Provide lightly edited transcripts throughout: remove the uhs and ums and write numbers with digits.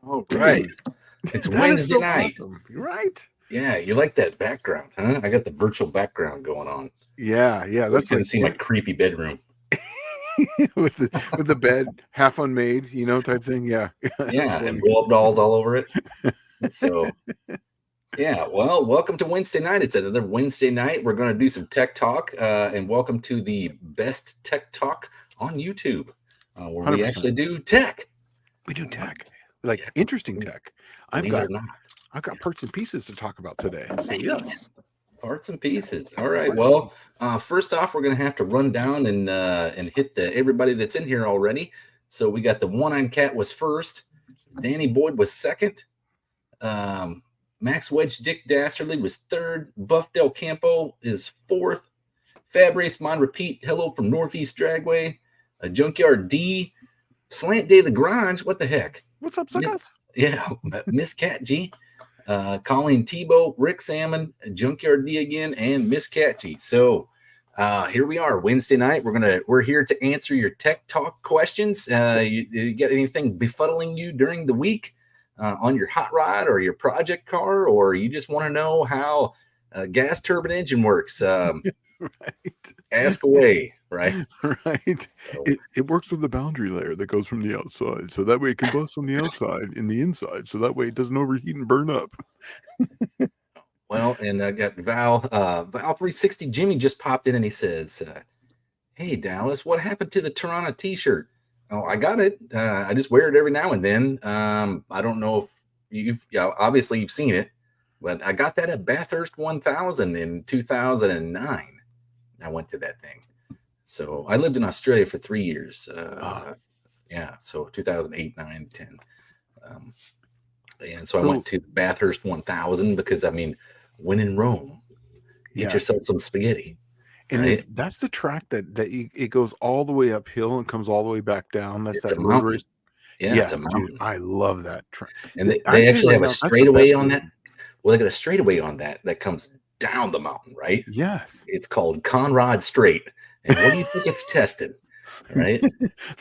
All right. Dude, It's that is Wednesday so night. awesome. You're right. Yeah, you like that background, huh? I got the virtual background going on. Yeah, So you that's can like see my creepy bedroom. with the bed half unmade, type thing. Yeah, that's Yeah, and funny. blow up dolls all over it. So, yeah, well, welcome to Wednesday night. It's another Wednesday night. We're going to do some tech talk, and welcome to the best tech talk on YouTube, where we 100%. actually do tech. We do Uh, tech, like interesting yeah, tech. I've believe it got or not. I've got parts and pieces to talk about today. So Bam. yes, Parts and pieces. All right. parts and Well, pieces. first off, we're gonna have to run down and hit the everybody that's in here already. So we got the one-eyed cat was first. Danny Boyd was second. Um, Max Wedge Dick Dastardly was third. Buff Del Campo is fourth. Fab Race Mon Repeat. Hello from Northeast Dragway. Junkyard D. Slant Day the Grange. What the heck? What's up, Miss, suckers? yeah, Miss Cat G. Colleen Tebow, Rick Salmon, Junkyard D again, and Miss Catchy. So here we are, Wednesday night. We're here to answer your tech talk questions. You get anything befuddling you during the week on your hot rod or your project car, or you just want to know how a gas turbine engine works? Right, Ask away, right? right. So, It works with the boundary layer that goes from the outside, so that way it can bust on the outside in the inside, so that way it doesn't overheat and burn up. well, and I got Val 360 Jimmy just popped in and he says, "Hey Dallas, what happened to the Toronto T-shirt?" Oh, I got it. I just wear it every now and then. I don't know if obviously you've seen it, but I got that at Bathurst 1000 in 2009. I went to that thing. So I lived in Australia for 3 years. Yeah, so 2008, 9, 10. And so I So went to Bathurst 1000 because, I mean, when in Rome, get yes, yourself some spaghetti, and right? that's the track it goes all the way uphill and comes all the way back down. That's It's a that road race. mountain. Yeah, it's a Yes, dude, mountain. I love that track. And they I tell you actually right have a now, that's the straightaway best on that. racing. Well, they got a straightaway on that comes down the mountain, right? Yes. It's called Conrod Straight. And what do you think it's tested? Right?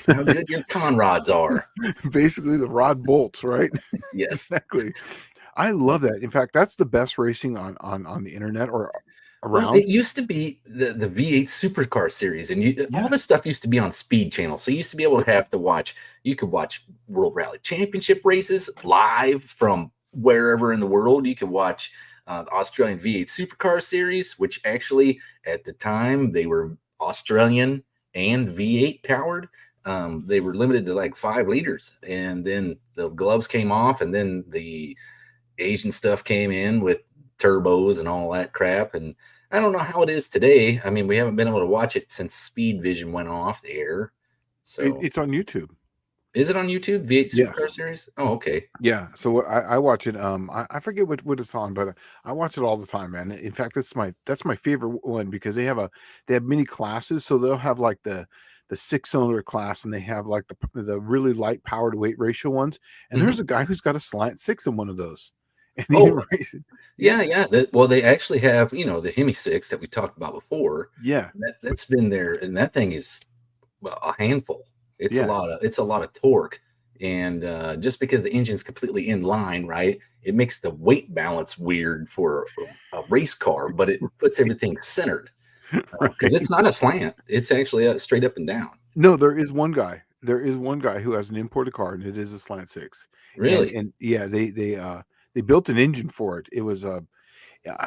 How good your conrods are. Basically the rod bolts, right? Yes. Exactly. I love that. In fact, that's the best racing on the internet or Well, around. it used to be the V8 Supercar series, and all Yes. this stuff used to be on Speed Channel. So you used to be able to have to watch. You could watch World Rally Championship races live from wherever in the world. You could watch the Australian V8 Supercar series, which actually at the time they were Australian and V8 powered. They were limited to like 5 liters, and then the gloves came off, and then the Asian stuff came in with turbos and all that crap. And I don't know how it is today. I mean, we haven't been able to watch it since Speed Vision went off the air. So It's on YouTube. is it on YouTube? V8 Supercar Yes. Series? Oh, okay. Yeah. So I watch it. I forget what it's on, but I watch it all the time, man. In fact, that's my favorite one because they have many classes. So they'll have like the 6-cylinder class, and they have like the really light power to weight ratio ones. And there's a guy who's got a slant six in one of those, and he's Oh, racing. yeah, yeah. Well, they actually have, the Hemi 6 that we talked about before. Yeah. That's been there, and that thing is a handful. Yeah. It's a lot of torque. And just because the engine's completely in line, right, it makes the weight balance weird for a race car, but it puts everything centered because it's Right. not a slant. It's actually straight up and down. No, there is one guy. There is one guy who has an imported car, and it is a slant six. Really? And yeah, they built an engine for it. It was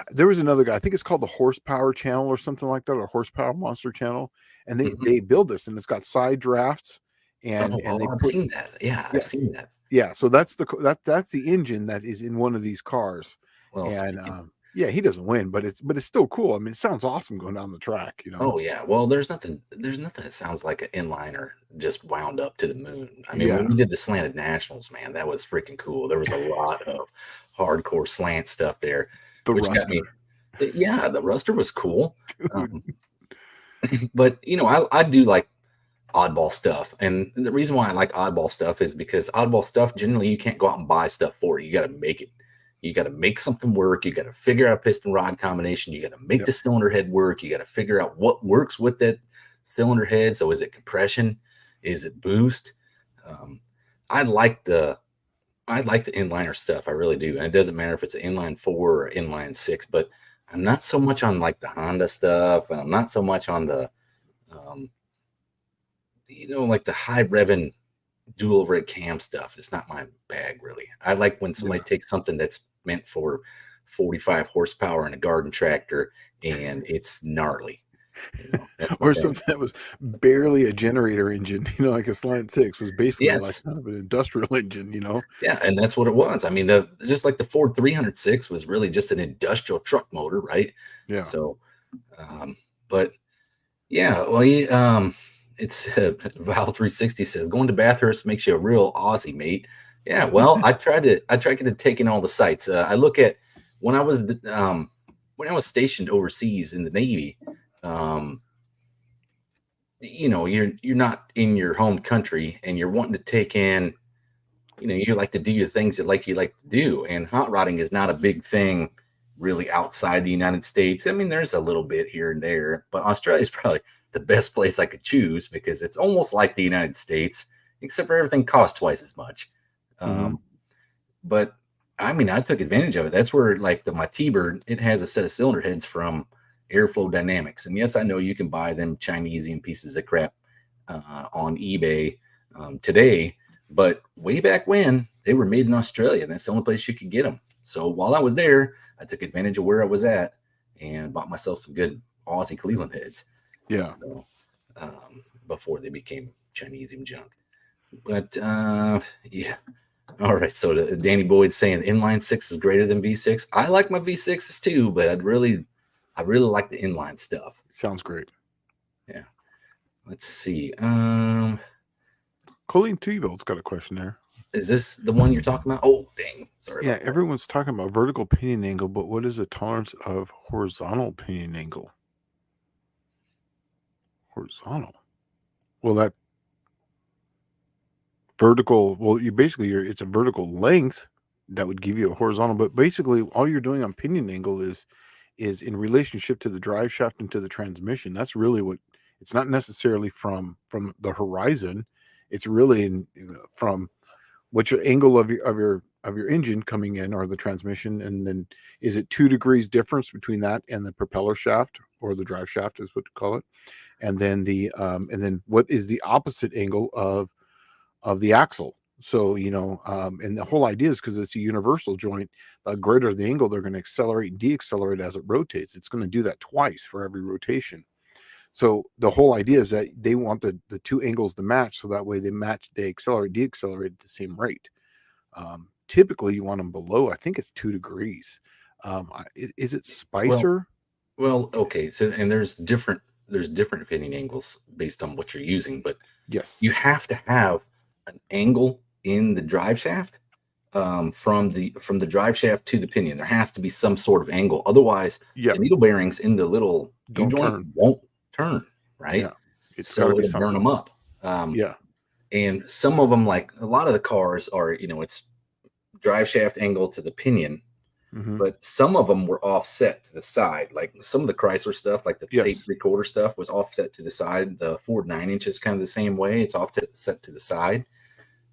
there was another guy. I think it's called the Horsepower Channel or something like that, or Horsepower Monster Channel. And Mhm. they build this, and it's got side drafts, Oh, and they I've put seen that. Yeah, I've yes, seen that. yeah. So that's the engine that is in one of these cars, Well, and speaking. yeah, he doesn't win, but it's still cool. I mean, it sounds awesome going down the track, Oh yeah. Well, there's nothing that sounds like an inliner just wound up to the moon. I mean, when Yeah, we did the slanted nationals, man, that was freaking cool. There was a lot of hardcore slant stuff there, the which got Ruster, me. Yeah, the Ruster was cool. dude. But I do like oddball stuff. And the reason why I like oddball stuff is because oddball stuff generally you can't go out and buy stuff for it. You got to make it. You got to make something work. You got to figure out a piston rod combination. You got to make Yep. the cylinder head work. You got to figure out what works with that cylinder head. So is it compression? Is it boost? I like the I like the inliner stuff. I really do. And it doesn't matter if it's an inline 4 or inline 6, but I'm not so much on like the Honda stuff. And I'm not so much on the, um, like the high revving dual overhead cam stuff. It's not my bag, really. I like when somebody takes something that's meant for 45 horsepower and a garden tractor and it's gnarly. That's my Or bag. something that was barely a generator engine, like a Slant 6 was basically like Yes. kind of an industrial engine, Yeah, and that's what it was. I mean, just like the Ford 306 was really just an industrial truck motor, right? Yeah. So, but yeah, well, it's Val 360 says going to Bathurst makes you a real Aussie, mate. Yeah, well, I tried to take in all the sights. I look at when I was stationed overseas in the Navy. Um, you're not in your home country, and you're wanting to take in. You like to do your things that you like to do, and hot rodding is not a big thing really outside the United States. I mean, there's a little bit here and there, but Australia is probably the best place I could choose because it's almost like the United States, except for everything costs twice as much. But I mean, I took advantage of it. That's where my T-Bird, it has a set of cylinder heads from Airflow Dynamics. And yes, I know you can buy them Chinesian pieces of crap on eBay today, but way back when they were made in Australia, and that's the only place you could get them. So while I was there, I took advantage of where I was at and bought myself some good Aussie Cleveland heads. Yeah. So, before they became Chinesian junk. But yeah. All right. So Danny Boyd's saying inline 6 is greater than V6. I like my V6s too, but I really like the inline stuff. Sounds great. Yeah. Let's see. Colleen T-Belt's got a question there. Is this the one you're talking about? Oh, dang. Sorry. Yeah, everyone's talking about vertical pinion angle, but what is the tolerance of horizontal pinion angle? Horizontal. Well, that vertical, it's a vertical length that would give you a horizontal, but basically all you're doing on pinion angle is in relationship to the drive shaft and to the transmission. That's really what it's not necessarily from the horizon. It's really from what's your angle of your engine coming in or the transmission, and then is it 2 degrees difference between that and the propeller shaft or the drive shaft is what to call it, and then what is the opposite angle of the axle. So and the whole idea is because it's a universal joint, the greater the angle, they're going to accelerate and deaccelerate as it rotates. It's going to do that twice for every rotation. So the whole idea is that they want the two angles to match, so that way they accelerate, deaccelerate at the same rate. Typically, you want them below. I think it's 2 degrees. Is it Spicer? Well, okay. So, and there's different opinion angles based on what you're using, but Yes, you have to have an angle in the drive shaft from the drive shaft to the pinion. There has to be some sort of angle, otherwise, the needle bearings in the little U joint won't turn, right? Yeah, so it'll burn them up. And some of them, like a lot of the cars, are it's drive shaft angle to the pinion, but some of them were offset to the side. Like some of the Chrysler stuff, like the 8 3/4 stuff, was offset to the side. The Ford 9-inch is kind of the same way; it's offset to the side.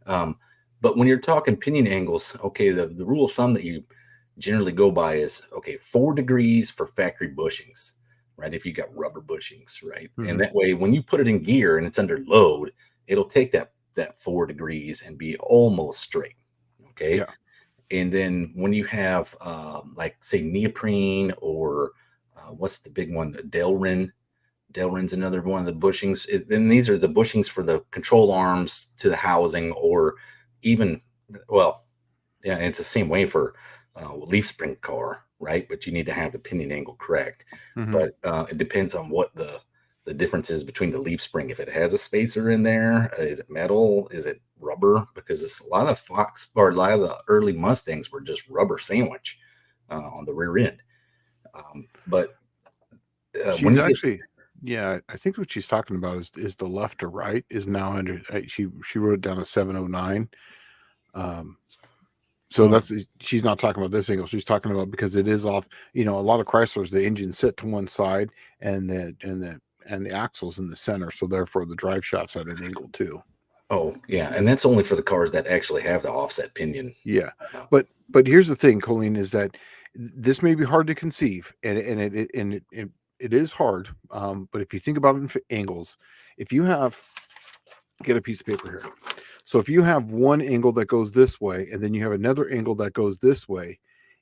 But when you're talking pinion angles, okay, the rule of thumb that you generally go by is 4 degrees for factory bushings, right? If you got rubber bushings, right, and that way when you put it in gear and it's under load, it'll take that 4 degrees and be almost straight. Okay. Yeah. And then when you have like say neoprene or what's the big one, Delrin's another one of the bushings. Then these are the bushings for the control arms to the housing, or even, well, yeah, it's the same way for leaf spring car, right? But you need to have the pinion angle correct. But it depends on what the difference is between the leaf spring. If it has a spacer in there, is it metal? Is it rubber? Because it's a lot of the early Mustangs were just rubber sandwich on the rear end. But she's actually, I think what she's talking about is the left to right is now under. She wrote it down as 709. So that's, she's not talking about this angle. She's talking about because it is off. A lot of Chryslers, the engine's set to one side and the axle's in the center, so therefore the drive shaft's at an angle too. Oh, yeah, and that's only for the cars that actually have the offset pinion. Yeah, Uh, but here's the thing, Colleen, is that this may be hard to conceive, and it is hard. But if you think about it in angles, if you have get a piece of paper here. So if you have one angle that goes this way, and then you have another angle that goes this way,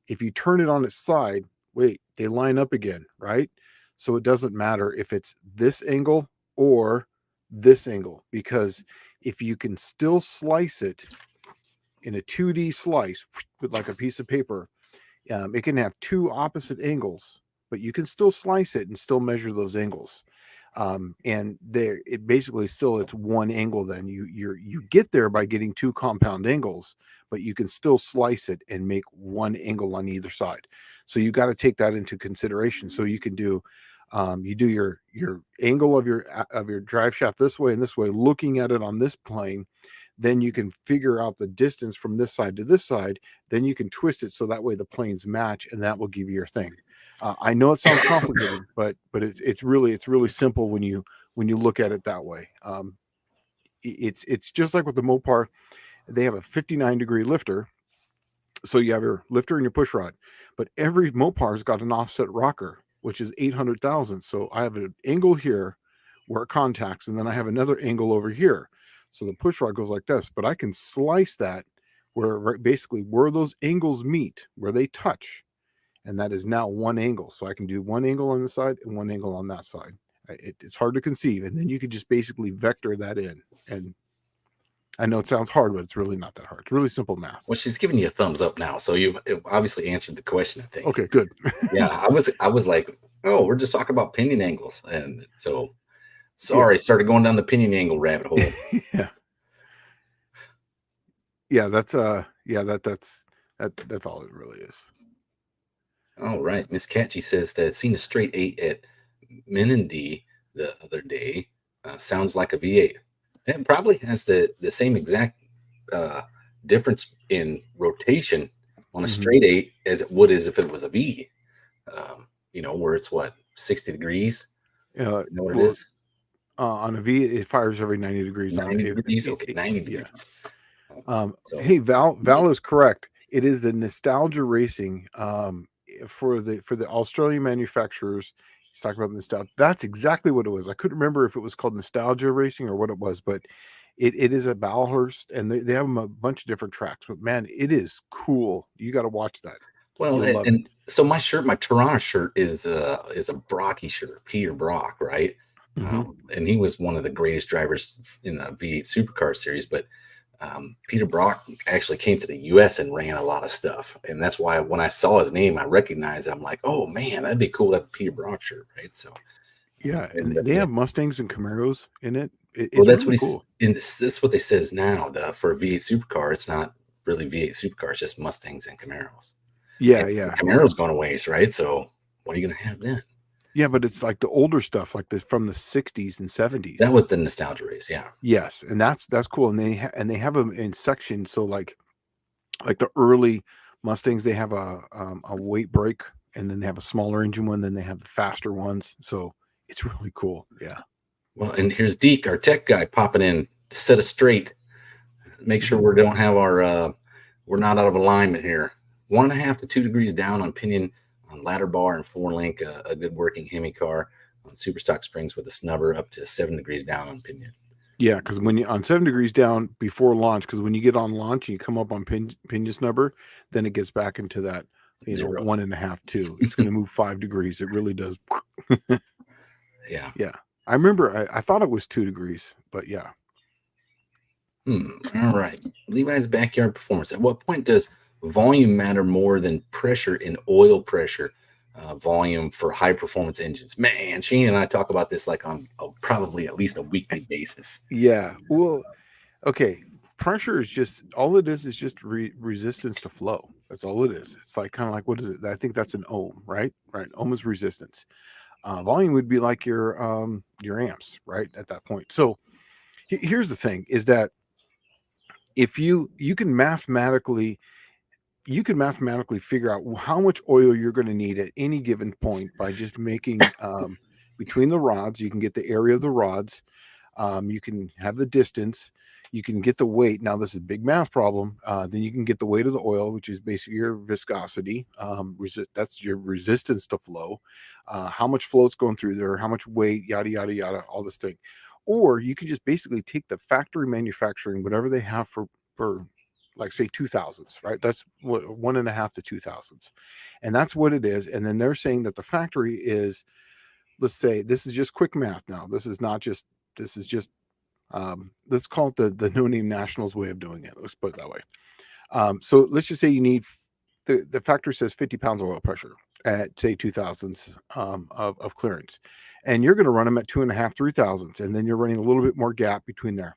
if you turn it on its side, wait, they line up again, right? So it doesn't matter if it's this angle or this angle, because if you can still slice it in a 2D slice with like a piece of paper, it can have two opposite angles, but you can still slice it and still measure those angles. And there, it basically still it's one angle. Then you get there by getting two compound angles, but you can still slice it and make one angle on either side. So you got to take that into consideration. So you can do you do your angle of your drive shaft this way and this way, looking at it on this plane. Then you can figure out the distance from this side to this side. Then you can twist it so that way the planes match, and that will give you your thing. I know it sounds complicated, but it's really simple when you look at it that way. It's just like with the Mopar. They have a 59-degree lifter, so you have your lifter and your push rod, but every Mopar's got an offset rocker, which is 800 thousandths. So I have an angle here where it contacts, and then I have another angle over here. So the push rod goes like this, but I can slice that where basically where those angles meet, where they touch, and that is now one angle. So I can do one angle on this side and one angle on that side. It's hard to conceive, and then you could just basically vector that in. And I know it sounds hard, but it's really not that hard. It's really simple math. well, she's giving you a thumbs up now, so you obviously answered the question, I think. Okay, good. Yeah, I was like, oh, we're just talking about pinion angles, and so sorry, started going down the pinion angle rabbit hole. Yeah. Yeah, that's that's all it really is. All right, Miss Catchy says that seen a straight 8 at Menindee the other day. Sounds like a V8. It probably has the same exact difference in rotation on a straight 8 as it would as if it was a V. Where it's what, 60 degrees? You know what it is? On a V, it fires every 90 degrees. 90 degrees? Okay, 90 degrees. Hey, Val is correct. It is the nostalgia racing for the Australian manufacturers. He's talking about nostalgia. That's exactly what it was. I couldn't remember if it was called nostalgia racing or what it was, but it is at Balhurst, and they have a bunch of different tracks. But man, it is cool. You got to watch that. Well, and so my Toronto shirt is a Brocky shirt, Peter Brock, right? And he was one of the greatest drivers in the V8 Supercar series. But Peter Brock actually came to the U.S. and ran a lot of stuff, and that's why when I saw his name, I recognized it. I'm like, oh man, that'd be cool to have a Peter Brock shirt, right? So yeah, and they have Mustangs and Camaros in it. Well, that's really what cool. And this is what they says now. For a V8 Supercar, it's not really V8 Supercar; it's just Mustangs and Camaros. Yeah, and yeah. Camaro's going away, right? So what are you going to have then? Yeah, but it's like the older stuff, like from the 60s and 70s. That was the nostalgia race, yeah. Yes, and that's cool. And they have them in sections. So like the early Mustangs, they have a weight brake, and then they have a smaller engine one. Then they have the faster ones. So it's really cool. Yeah. Well, and here's Deke, our tech guy, popping in to set us straight. Make sure we don't have our we're not out of alignment here. 1.5 to 2 degrees down on pinion, on ladder bar and 4-link, a good working Hemi car on super stock springs with a snubber, up to 7 degrees down on pinion. Yeah, because when you on 7 degrees down before launch, because when you get on launch and you come up on pinion snubber, then it gets back into that 1.5, 2. It's going to move 5 degrees. It really does. Yeah. Yeah. I remember I thought it was 2 degrees, but yeah. All right. Levi's backyard performance. At what point does volume matter more than pressure in oil pressure? Volume for high performance engines. Man, Shane and I talk about this like on probably at least a weekly basis. Yeah. Well, okay. Pressure is just all it is just resistance to flow. That's all it is. It's like kind of like, what is it? I think that's an ohm, right? Right. Ohm is resistance. Volume would be like your amps, right? At that point. So here's the thing: is that if you can mathematically figure out how much oil you're going to need at any given point by just making between the rods. You can get the area of the rods. You can have the distance. You can get the weight. Now, this is a big math problem. Then you can get the weight of the oil, which is basically your viscosity. That's your resistance to flow. How much float's going through there, how much weight, yada, yada, yada, all this thing. Or you can just basically take the factory manufacturing, whatever they have for like say 2000s, right? That's what 1.5 to 2000s. And that's what it is. And then they're saying that the factory is, let's say, this is just quick math now. This is just let's call it the no name nationals way of doing it. Let's put it that way. So let's just say you need the factory says 50 pounds of oil pressure at say 2000s of clearance, and you're going to run them at 2.5 3000s, and then you're running a little bit more gap between there.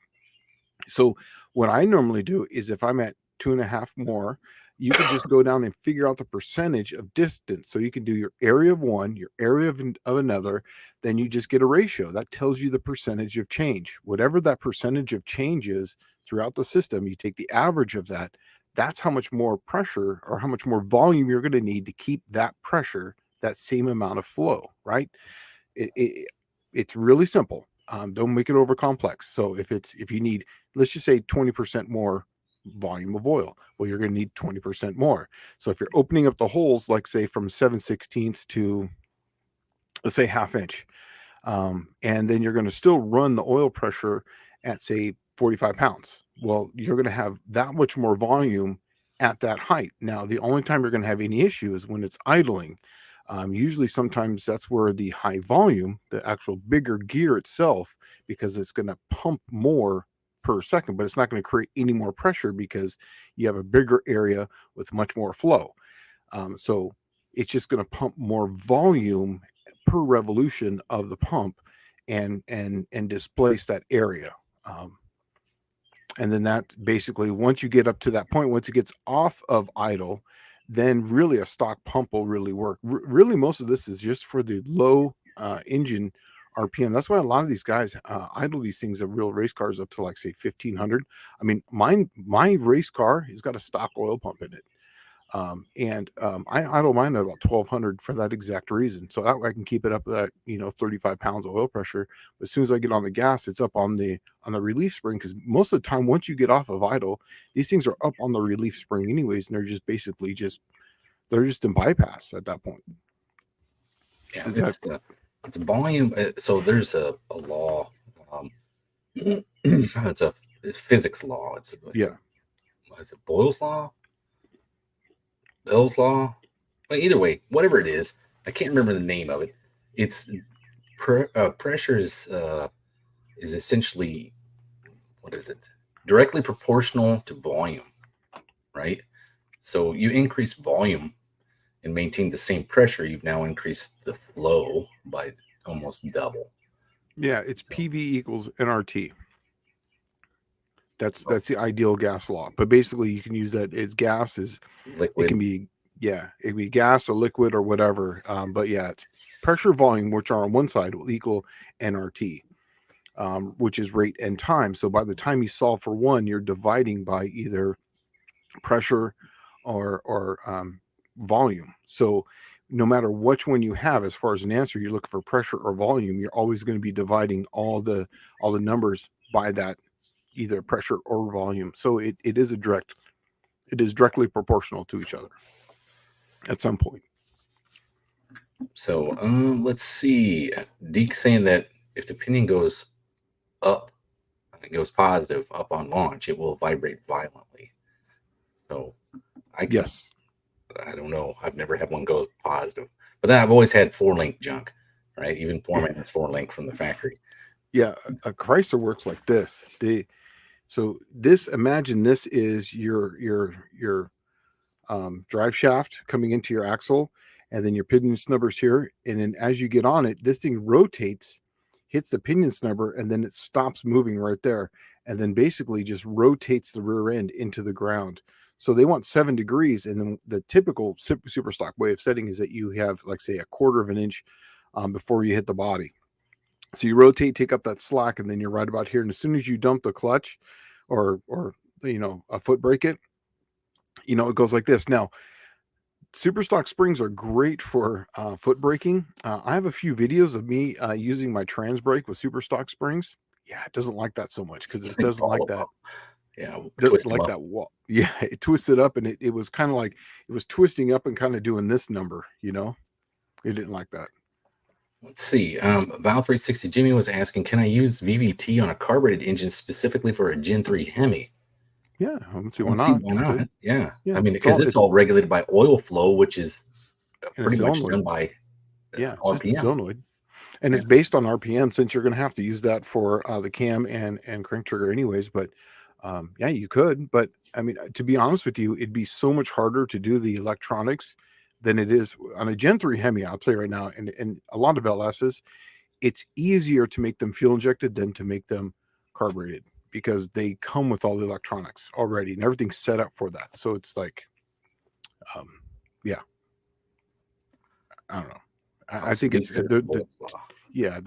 So what I normally do is if I'm at 2.5 more, you can just go down and figure out the percentage of distance. So you can do your area of one, your area of another, then you just get a ratio. That tells you the percentage of change. Whatever that percentage of change is throughout the system, you take the average of that. That's how much more pressure or how much more volume you're going to need to keep that pressure, that same amount of flow, right? It's really simple. Don't make it over complex. So if you need, let's just say 20% more volume of oil, well, you're going to need 20% more. So if you're opening up the holes, like say from 7/16 to, let's say, 1/2 inch, and then you're going to still run the oil pressure at say 45 pounds, well, you're going to have that much more volume at that height. Now, the only time you're going to have any issue is when it's idling. Usually sometimes that's where the high volume, the actual bigger gear itself, because it's going to pump more per second, but it's not going to create any more pressure because you have a bigger area with much more flow. So it's just going to pump more volume per revolution of the pump and displace that area. And then that basically, once you get up to that point, once it gets off of idle, then really a stock pump will really work. Really, most of this is just for the low engine RPM. That's why a lot of these guys idle these things at real race cars up to like say 1500. I mean, my race car has got a stock oil pump in it. I idle mine at about 1200 for that exact reason. So that way I can keep it up at 35 pounds of oil pressure. But as soon as I get on the gas, it's up on the relief spring, because most of the time once you get off of idle, these things are up on the relief spring anyways, and they're just basically they're just in bypass at that point. Yeah, it's a volume. So there's a law. It's physics law. It's Boyle's law? Bell's law? Well, either way, whatever it is, I can't remember the name of it. It's pressure is essentially, what is it? Directly proportional to volume, right? So you increase volume and maintain the same pressure, you've now increased the flow by almost double. Yeah, it's PV equals nRT. That's the ideal gas law. But basically, you can use that as gas is liquid. It can be gas, a liquid, or whatever. But yeah, it's pressure volume, which are on one side, will equal nRT, which is rate and time. So by the time you solve for one, you're dividing by either pressure or volume. So no matter which one you have as far as an answer, you're looking for pressure or volume, you're always going to be dividing all the numbers by that, either pressure or volume. So it is directly proportional to each other at some point. So let's see. Deke's saying that if the pinion goes up, it goes positive up on launch, it will vibrate violently. So I don't know. I've never had one go positive, but then I've always had 4-link junk, right? Even Foreman has 4-link from the factory. Yeah, a Chrysler works like this. Imagine this is your drive shaft coming into your axle, and then your pinion snubbers here. And then as you get on it, this thing rotates, hits the pinion snubber, and then it stops moving right there. And then basically just rotates the rear end into the ground. So they want 7 degrees. And then the typical super stock way of setting is that you have, like, say, 1/4 of an inch before you hit the body. So you rotate, take up that slack, and then you're right about here. And as soon as you dump the clutch or a foot brake it, it goes like this. Now, super stock springs are great for foot braking. I have a few videos of me using my trans brake with super stock springs, Yeah, it doesn't like that so much because it doesn't like that. Yeah, Doesn't twist them like up. that wall. Yeah, it twisted up, and it was kind of like it was twisting up and kind of doing this number. It didn't like that. Let's see. Val 360 Jimmy was asking, can I use VVT on a carbureted engine specifically for a Gen 3 Hemi? Yeah, let's see I why don't see not. why You could. not. Yeah. I Yeah, mean, it's because all it's it's all regulated by oil flow, which is in a pretty much solenoid. done by Yeah, it's just a RPM. solenoid, and Yeah. it's based on RPM since you're going to have to use that for the cam and crank trigger anyways. But yeah, you could. But I mean, to be honest with you, it'd be so much harder to do the electronics than it is on a Gen 3 Hemi. I'll tell you right now, and a lot of LSs, it's easier to make them fuel injected than to make them carbureted because they come with all the electronics already and everything's set up for that. So it's like, um, yeah, I don't know. I Also, think he it's says yeah,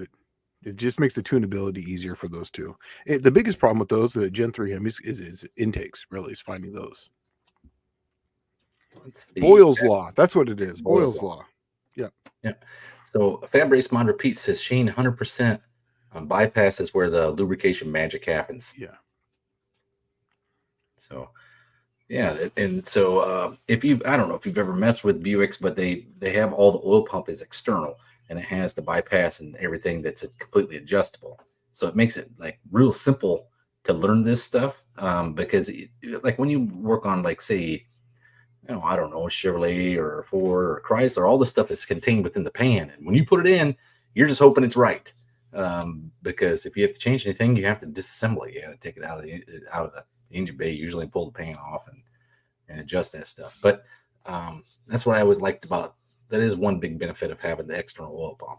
it just makes the tunability easier for those two. The biggest problem with those, the Gen 3 Hemis, is intakes. Really, is finding those. let's see. Boyle's law. That's what it is. Boyle's Boyle's law. Yeah. Yeah. So Fab Race Mod Repeat says Shane 100% bypass is where the lubrication magic happens. Yeah. So yeah, and so if you, I don't know if you've ever messed with Buicks, but they have all the oil pump is external, and it has the bypass and everything that's completely adjustable. So it makes it like real simple to learn this stuff because like when you work on like say, I don't know, a Chevrolet or a Ford or a Chrysler, all this stuff is contained within the pan, and when you put it in, you're just hoping it's right. Because if you have to change anything, you have to disassemble it. You got to take it out of the engine bay, usually pull the pan off and adjust that stuff. But that's what I always liked about that. Is one big benefit of having the external oil pump.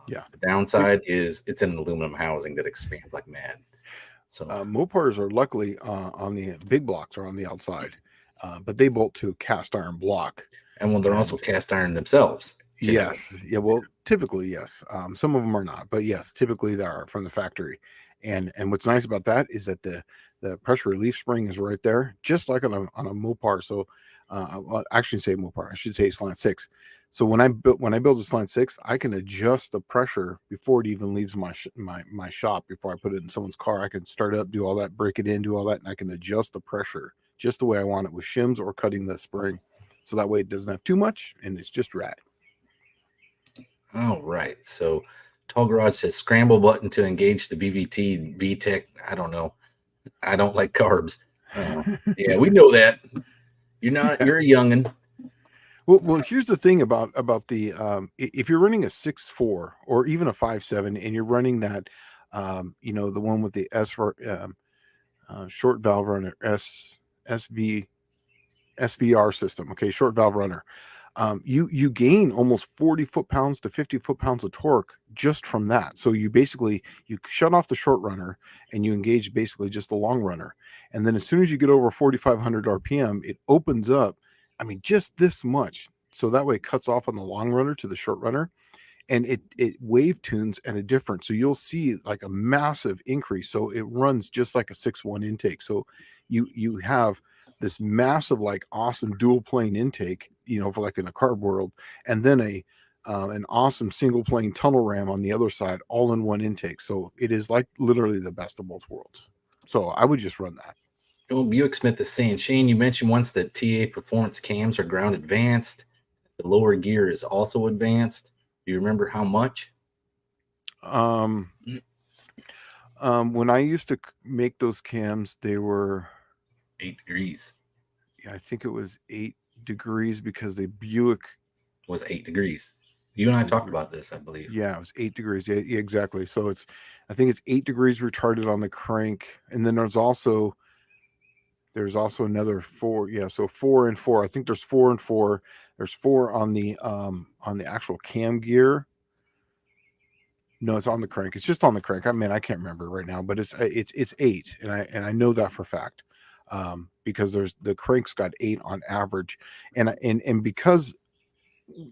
Yeah. The downside is it's an aluminum housing that expands like mad. So Mopars are luckily on the big blocks are on the outside, but they bolt to cast iron block. and when they're also cast iron themselves. Generally. Yes. Yeah. Well, typically, yes. Some of them are not, but yes, typically they are from the factory. And what's nice about that is that the pressure relief spring is right there, just like on a Mopar. So, well, actually, say Mopar. I should say Slant 6. So when I build a Slant 6, I can adjust the pressure before it even leaves my shop. Before I put it in someone's car, I can start it up, do all that, break it in, do all that, and I can adjust the pressure just the way I want it with shims or cutting the spring. So that way it doesn't have too much and it's just right. All right. So Tall Garage says scramble button to engage the VVT VTEC. I don't know. I don't like carbs. Yeah, we know that. You're not. You're a youngin. Well, here's the thing about the if you're running a 6.4 or even a 5.7 and you're running that, the one with the short valve runner SVR system, okay, short valve runner. You gain almost 40 foot-pounds to 50 foot-pounds of torque just from that. So you shut off the short runner and you engage basically just the long runner. And then as soon as you get over 4,500 RPM, it opens up, I mean, just this much. So that way it cuts off on the long runner to the short runner. And it wave tunes at a difference. So you'll see like a massive increase. So it runs just like a 6.1 intake. So you have this massive, like awesome dual plane intake, for like in a carb world, and then an awesome single plane tunnel ram on the other side, all in one intake. So it is like literally the best of both worlds. So I would just run that. Oh, Buick Smith is saying, Shane, you mentioned once that TA performance cams are ground advanced. The lower gear is also advanced. Do you remember how much? When I used to make those cams, they were 8 degrees. Yeah, I think it was 8 degrees because the Buick was 8 degrees. You and I talked about this, I believe. Yeah, it was 8 degrees. Yeah, exactly. So I think it's 8 degrees retarded on the crank, and then there's also another 4. Yeah, so 4 and 4. I think there's 4 and 4. There's 4 on the actual cam gear. No, it's on the crank. It's just on the crank. I mean, I can't remember right now, but it's 8, and I know that for a fact. Because the crank's got 8 on average, and because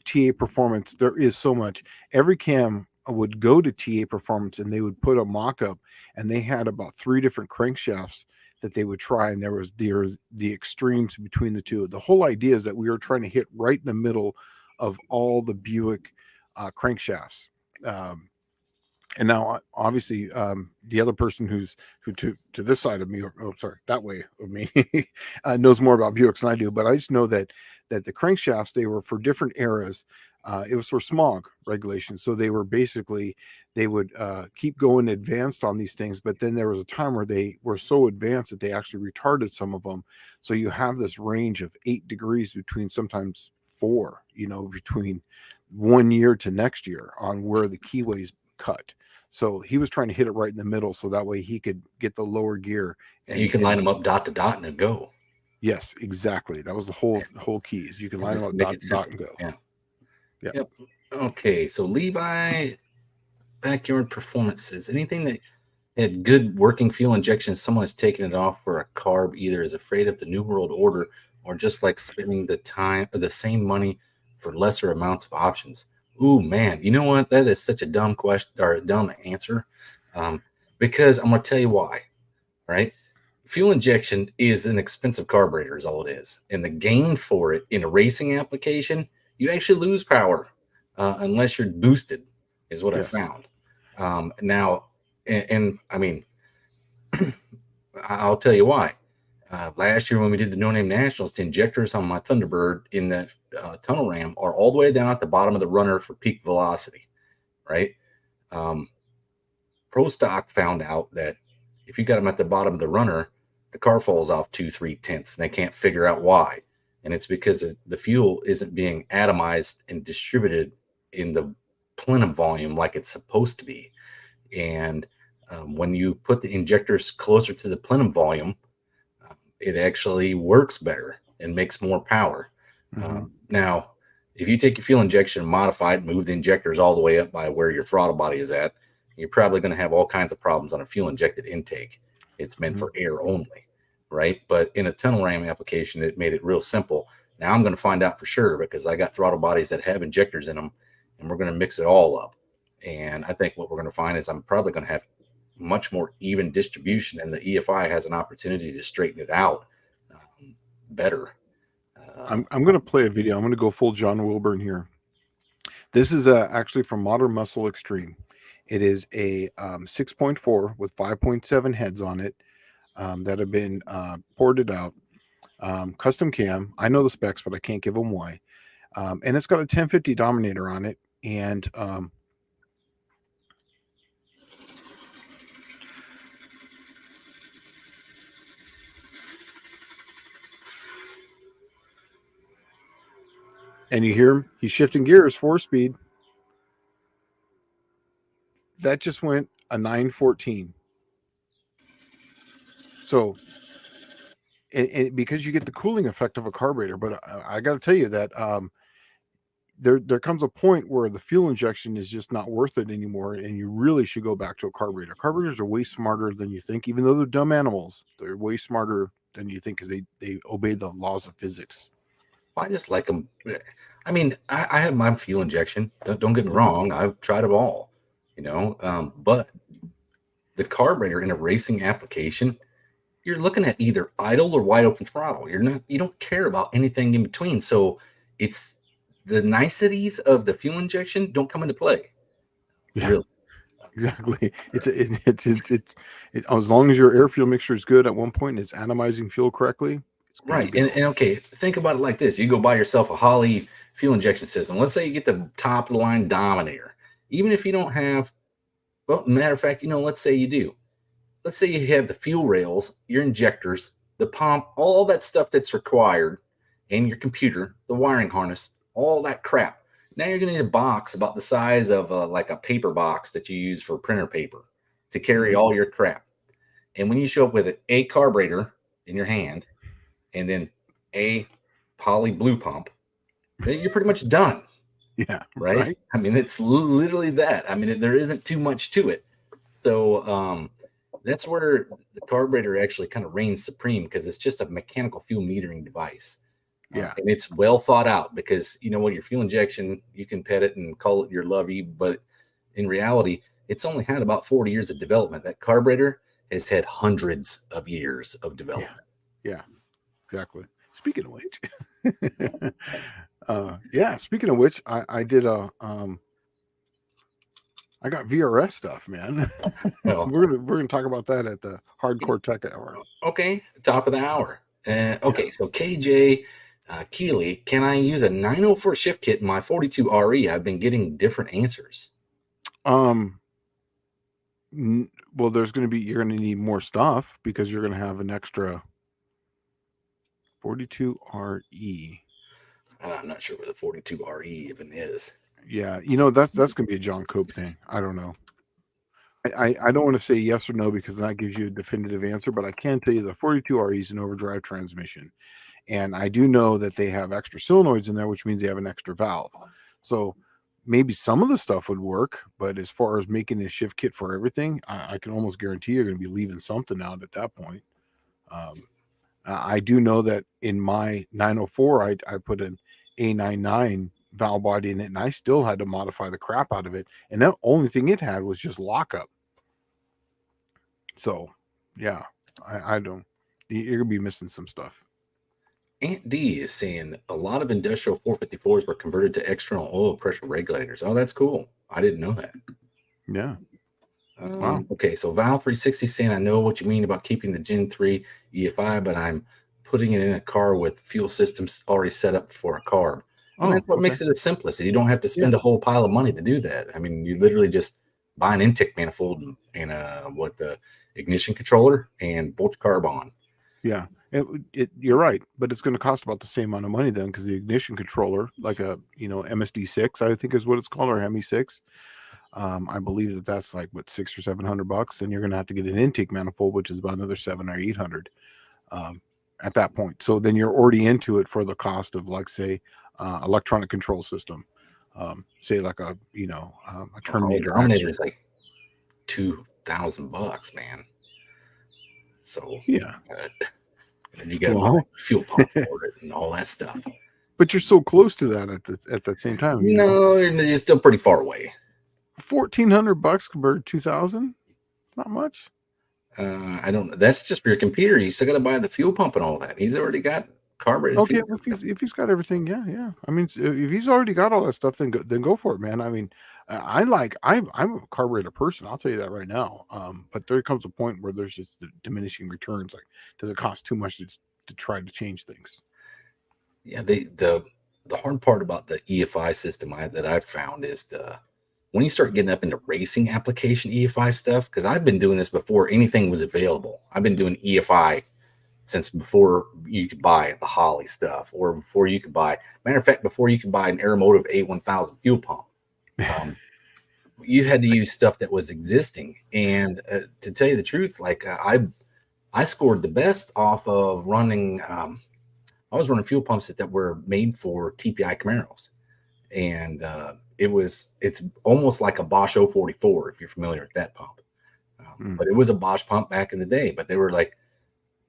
TA performance, there is so much. Every cam would go to TA performance and they would put a mock-up, and they had about 3 different crankshafts that they would try, and there was the extremes between the two. The whole idea is that we were trying to hit right in the middle of all the Buick crankshafts. And now, obviously, the other person who to this side of me, or oh, sorry, that way of me, knows more about Buicks than I do. But I just know that the crankshafts, they were for different eras. It was for smog regulation, so they were basically, they would keep going advanced on these things. But then there was a time where they were so advanced that they actually retarded some of them. So you have this range of 8 degrees between, sometimes 4, between 1 year to next year on where the keyways cut. So he was trying to hit it right in the middle, so that way he could get the lower gear. And you can line them up dot to dot and go. Yes, exactly. That was the whole key, is you can line them up make dot it to dot simple. and go. Yeah. Yep. Yep. Okay. So Levi backyard performances. Anything that had good working fuel injection, someone has taken it off for a carb, either is afraid of the New World Order or just like spending the time or the same money for lesser amounts of options. Ooh, man, you know what? That is such a dumb question or a dumb answer. Because I'm going to tell you why, right? Fuel injection is an expensive carburetor, is all it is. And the gain for it in a racing application, you actually lose power unless you're boosted, is what I Yes. found. Now, and I mean, I'll tell you why. Last year when we did the No Name Nationals, the injectors on my Thunderbird in that tunnel ram are all the way down at the bottom of the runner for peak velocity, right? Pro Stock found out that if you got them at the bottom of the runner, the car falls off 2-3 tenths, and they can't figure out why. And it's because the fuel isn't being atomized and distributed in the plenum volume like it's supposed to be. And when you put the injectors closer to the plenum volume, it actually works better and makes more power. Now, if you take your fuel injection and modify it, move the injectors all the way up by where your throttle body is at, you're probably going to have all kinds of problems on a fuel injected intake. It's meant for air only, right? But in a tunnel ram application, it made it real simple. Now I'm going to find out for sure because I got throttle bodies that have injectors in them, and we're going to mix it all up. And I think what we're going to find is I'm probably going to have much more even distribution, and the EFI has an opportunity to straighten it out better. I'm going to play a video. I'm going to go full John Wilburn here. This is actually from Modern Muscle Extreme. It is a 6.4 with 5.7 heads on it that have been ported out. Custom cam. I know the specs, but I can't give them why. And it's got a 1050 Dominator on it. And you hear him, he's shifting gears, 4-speed. That just went a 914. So, and because you get the cooling effect of a carburetor, but I got to tell you that there comes a point where the fuel injection is just not worth it anymore, and you really should go back to a carburetor. Carburetors are way smarter than you think, even though they're dumb animals. They're way smarter than you think because they obey the laws of physics. I just like them. I mean, I have my fuel injection. Don't get me wrong. I've tried it all, but the carburetor in a racing application, you're looking at either idle or wide open throttle. You don't care about anything in between. So it's the niceties of the fuel injection don't come into play. Yeah, really. Exactly. It's as long as your air fuel mixture is good at one point, it's atomizing fuel correctly. It's Right. And okay, think about it like this. You go buy yourself a Holley fuel injection system. Let's say you get the top of the line Dominator. Even if you don't have, well, matter of fact, let's say you do. Let's say you have the fuel rails, your injectors, the pump, all that stuff that's required, and your computer, the wiring harness, all that crap. Now you're going to need a box about the size of like a paper box that you use for printer paper to carry all your crap. And when you show up with a carburetor in your hand and then a poly blue pump, then you're pretty much done. Yeah. Right? I mean, it's literally that. I mean, there isn't too much to it. So that's where the carburetor actually kind of reigns supreme because it's just a mechanical fuel metering device. Yeah. And it's well thought out because your fuel injection, you can pet it and call it your lovey, but in reality, it's only had about 40 years of development. That carburetor has had hundreds of years of development. Yeah, exactly. Speaking of which, speaking of which, I did a I got VRS stuff, man. Well, we're gonna talk about that at the Hardcore Tech Hour. okay, top of the hour. Okay, Yeah. so KJ Keeley, can I use a 904 shift kit in my 42 RE? I've been getting different answers. Well, you're gonna need more stuff because you're gonna have an extra 42 RE. I'm not sure what the 42 RE even is. Yeah, that's gonna be a John Cope thing. I don't know. I don't want to say yes or no because that gives you a definitive answer, but I can tell you the 42 RE is an overdrive transmission. And I do know that they have extra solenoids in there, which means they have an extra valve. So maybe some of the stuff would work, but as far as making a shift kit for everything, I can almost guarantee you're going to be leaving something out at that point. I do know that in my 904, I put an A99 valve body in it, and I still had to modify the crap out of it. And the only thing it had was just lockup. So, yeah, I don't. You're gonna be missing some stuff. Aunt D is saying a lot of industrial 454s were converted to external oil pressure regulators. Oh, that's cool. I didn't know that. Yeah. Wow. Okay, so Val 360 saying, I know what you mean about keeping the Gen 3 EFI, but I'm putting it in a car with fuel systems already set up for a carb. And Oh, that's what okay. makes it the simplest. You don't have to spend a whole pile of money to do that. I mean, you literally just buy an intake manifold and the ignition controller and bolt your carb on. Yeah, you're right, but it's going to cost about the same amount of money then because the ignition controller, like a MSD6, I think is what it's called, or ME6. I believe that's like what $600 or $700. Then you're going to have to get an intake manifold, which is about another $700 or $800 at that point. So then you're already into it for the cost of, like, say, electronic control system, say like a Terminator. Terminator is like $2,000, man. So Yeah. And you got to buy fuel pump for it and all that stuff. But you're so close to that at that same time. No, you're still pretty far away. $1,400 compared to $2,000, not much. I don't know. That's just for your computer. You still got to buy the fuel pump and all that. He's already got carbureted. Okay, well, if he's got everything, yeah. I mean, if he's already got all that stuff, then go for it, man. I mean, I'm a carburetor person. I'll tell you that right now. But there comes a point where there's just diminishing returns. Like, does it cost too much to try to change things? Yeah, the hard part about the EFI system that I've found is when you start getting up into racing application EFI stuff, because I've been doing this before anything was available. I've been doing EFI since before you could buy the Holly stuff, or before you could buy, matter of fact, before you could buy an Automotive A1000 fuel pump. You had to use stuff that was existing. And to tell you the truth, like I scored the best off of running, I was running fuel pumps that were made for TPI Camaros. And it's almost like a Bosch 044, if you're familiar with that pump. But it was a Bosch pump back in the day, but they were like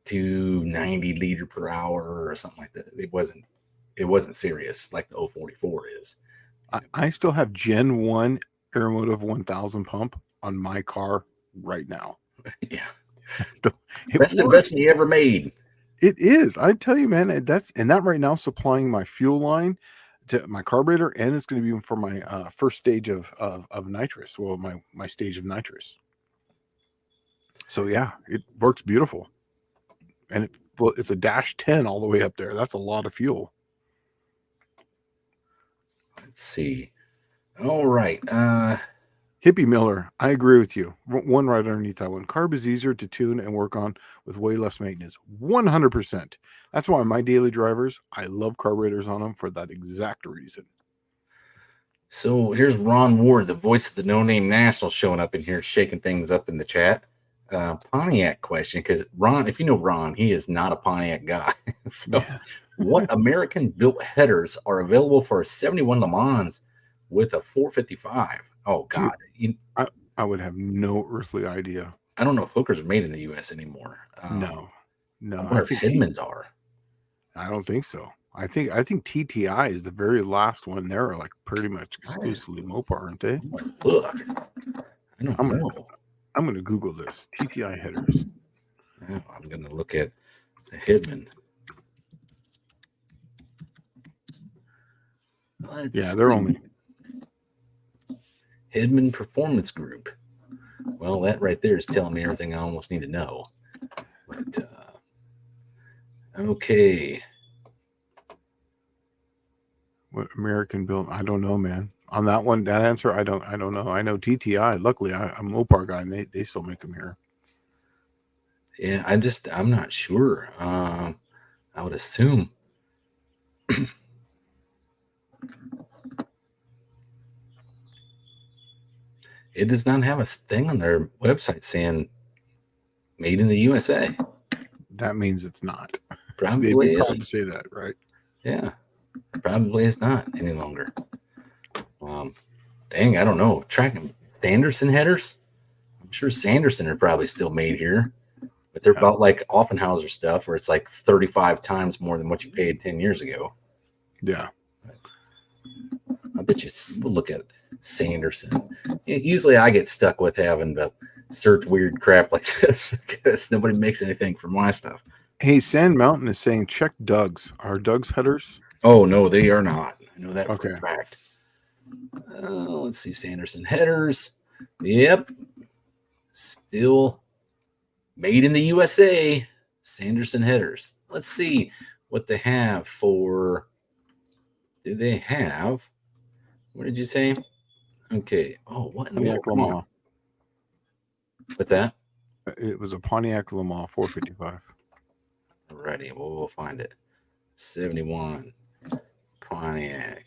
290 liter per hour or something like that. It wasn't serious like the 044 is. I still have Gen 1 Aeromotive 1000 pump on my car right now. Yeah. Best investment you ever made. It is. I tell you, man, that right now supplying my fuel line to my carburetor, and it's going to be for my first stage of nitrous. Well, my stage of nitrous. So yeah, it works beautiful. And it's a -10 all the way up there. That's a lot of fuel. Let's see. All right. Hippie Miller, I agree with you. One right underneath that one. Carb is easier to tune and work on with way less maintenance. 100%. That's why my daily drivers, I love carburetors on them for that exact reason. So here's Ron Ward, the voice of the No Name National, showing up in here, shaking things up in the chat. Pontiac question, because Ron, if you know Ron, he is not a Pontiac guy. So what American-built headers are available for a 71 Le Mans with a 455? Oh, God. Dude, I would have no earthly idea. I don't know if hookers are made in the U.S. anymore. No. I wonder if Hedmans are. I don't think so. I think TTI is the very last one. They're like pretty much exclusively Mopar, aren't they? Look. I don't know. I'm going to Google this. TTI headers. Oh, I'm going to look at the Hedman. They're only. Hedman Performance Group. Well, that right there is telling me everything I almost need to know. But okay. What Americanbuilt? I don't know, man. On that one, that answer, I don't know. I know TTI. Luckily, I'm a Mopar guy, and they still make them here. Yeah, I'm not sure. I would assume. It does not have a thing on their website saying made in the USA. That means it's not. They'd Probably be proud isn't. to say that, right? Yeah, probably is not any longer. Dang, I don't know. Tracking Sanderson headers. I'm sure Sanderson are probably still made here, but they're about like Offenhauser stuff, where it's like 35 times more than what you paid 10 years ago. Yeah. I bet you we'll look at Sanderson. Usually I get stuck with having to search weird crap like this because nobody makes anything for my stuff. Hey, Sand Mountain is saying check Doug's. Are Doug's headers? Oh, no, they are not. I know that for Okay. a fact. Let's see. Sanderson headers. Yep. Still made in the USA. Sanderson headers. Let's see what they have for. Do they have? What did you say? Okay. Oh, what in the world? Pontiac Lamar. What's that? It was a Pontiac Lamar 455. Alrighty, well, we'll find it. 71 Pontiac.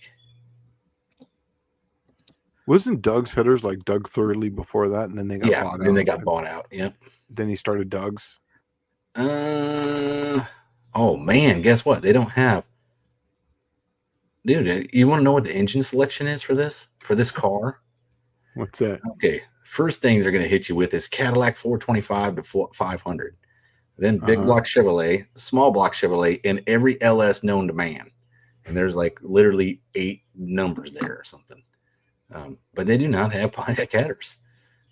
Wasn't Doug's headers like Doug Thurley before that, and then they got bought out? Then they got bought out. Yep. Then he started Doug's. Oh man, guess what? They don't have. Dude, you want to know what the engine selection is for this car? What's that? Okay, first thing they're going to hit you with is Cadillac 425 to 500, then big block Chevrolet, small block Chevrolet, and every LS known to man. And there's like literally 8 numbers there or something. But they do not have Pontiac headers.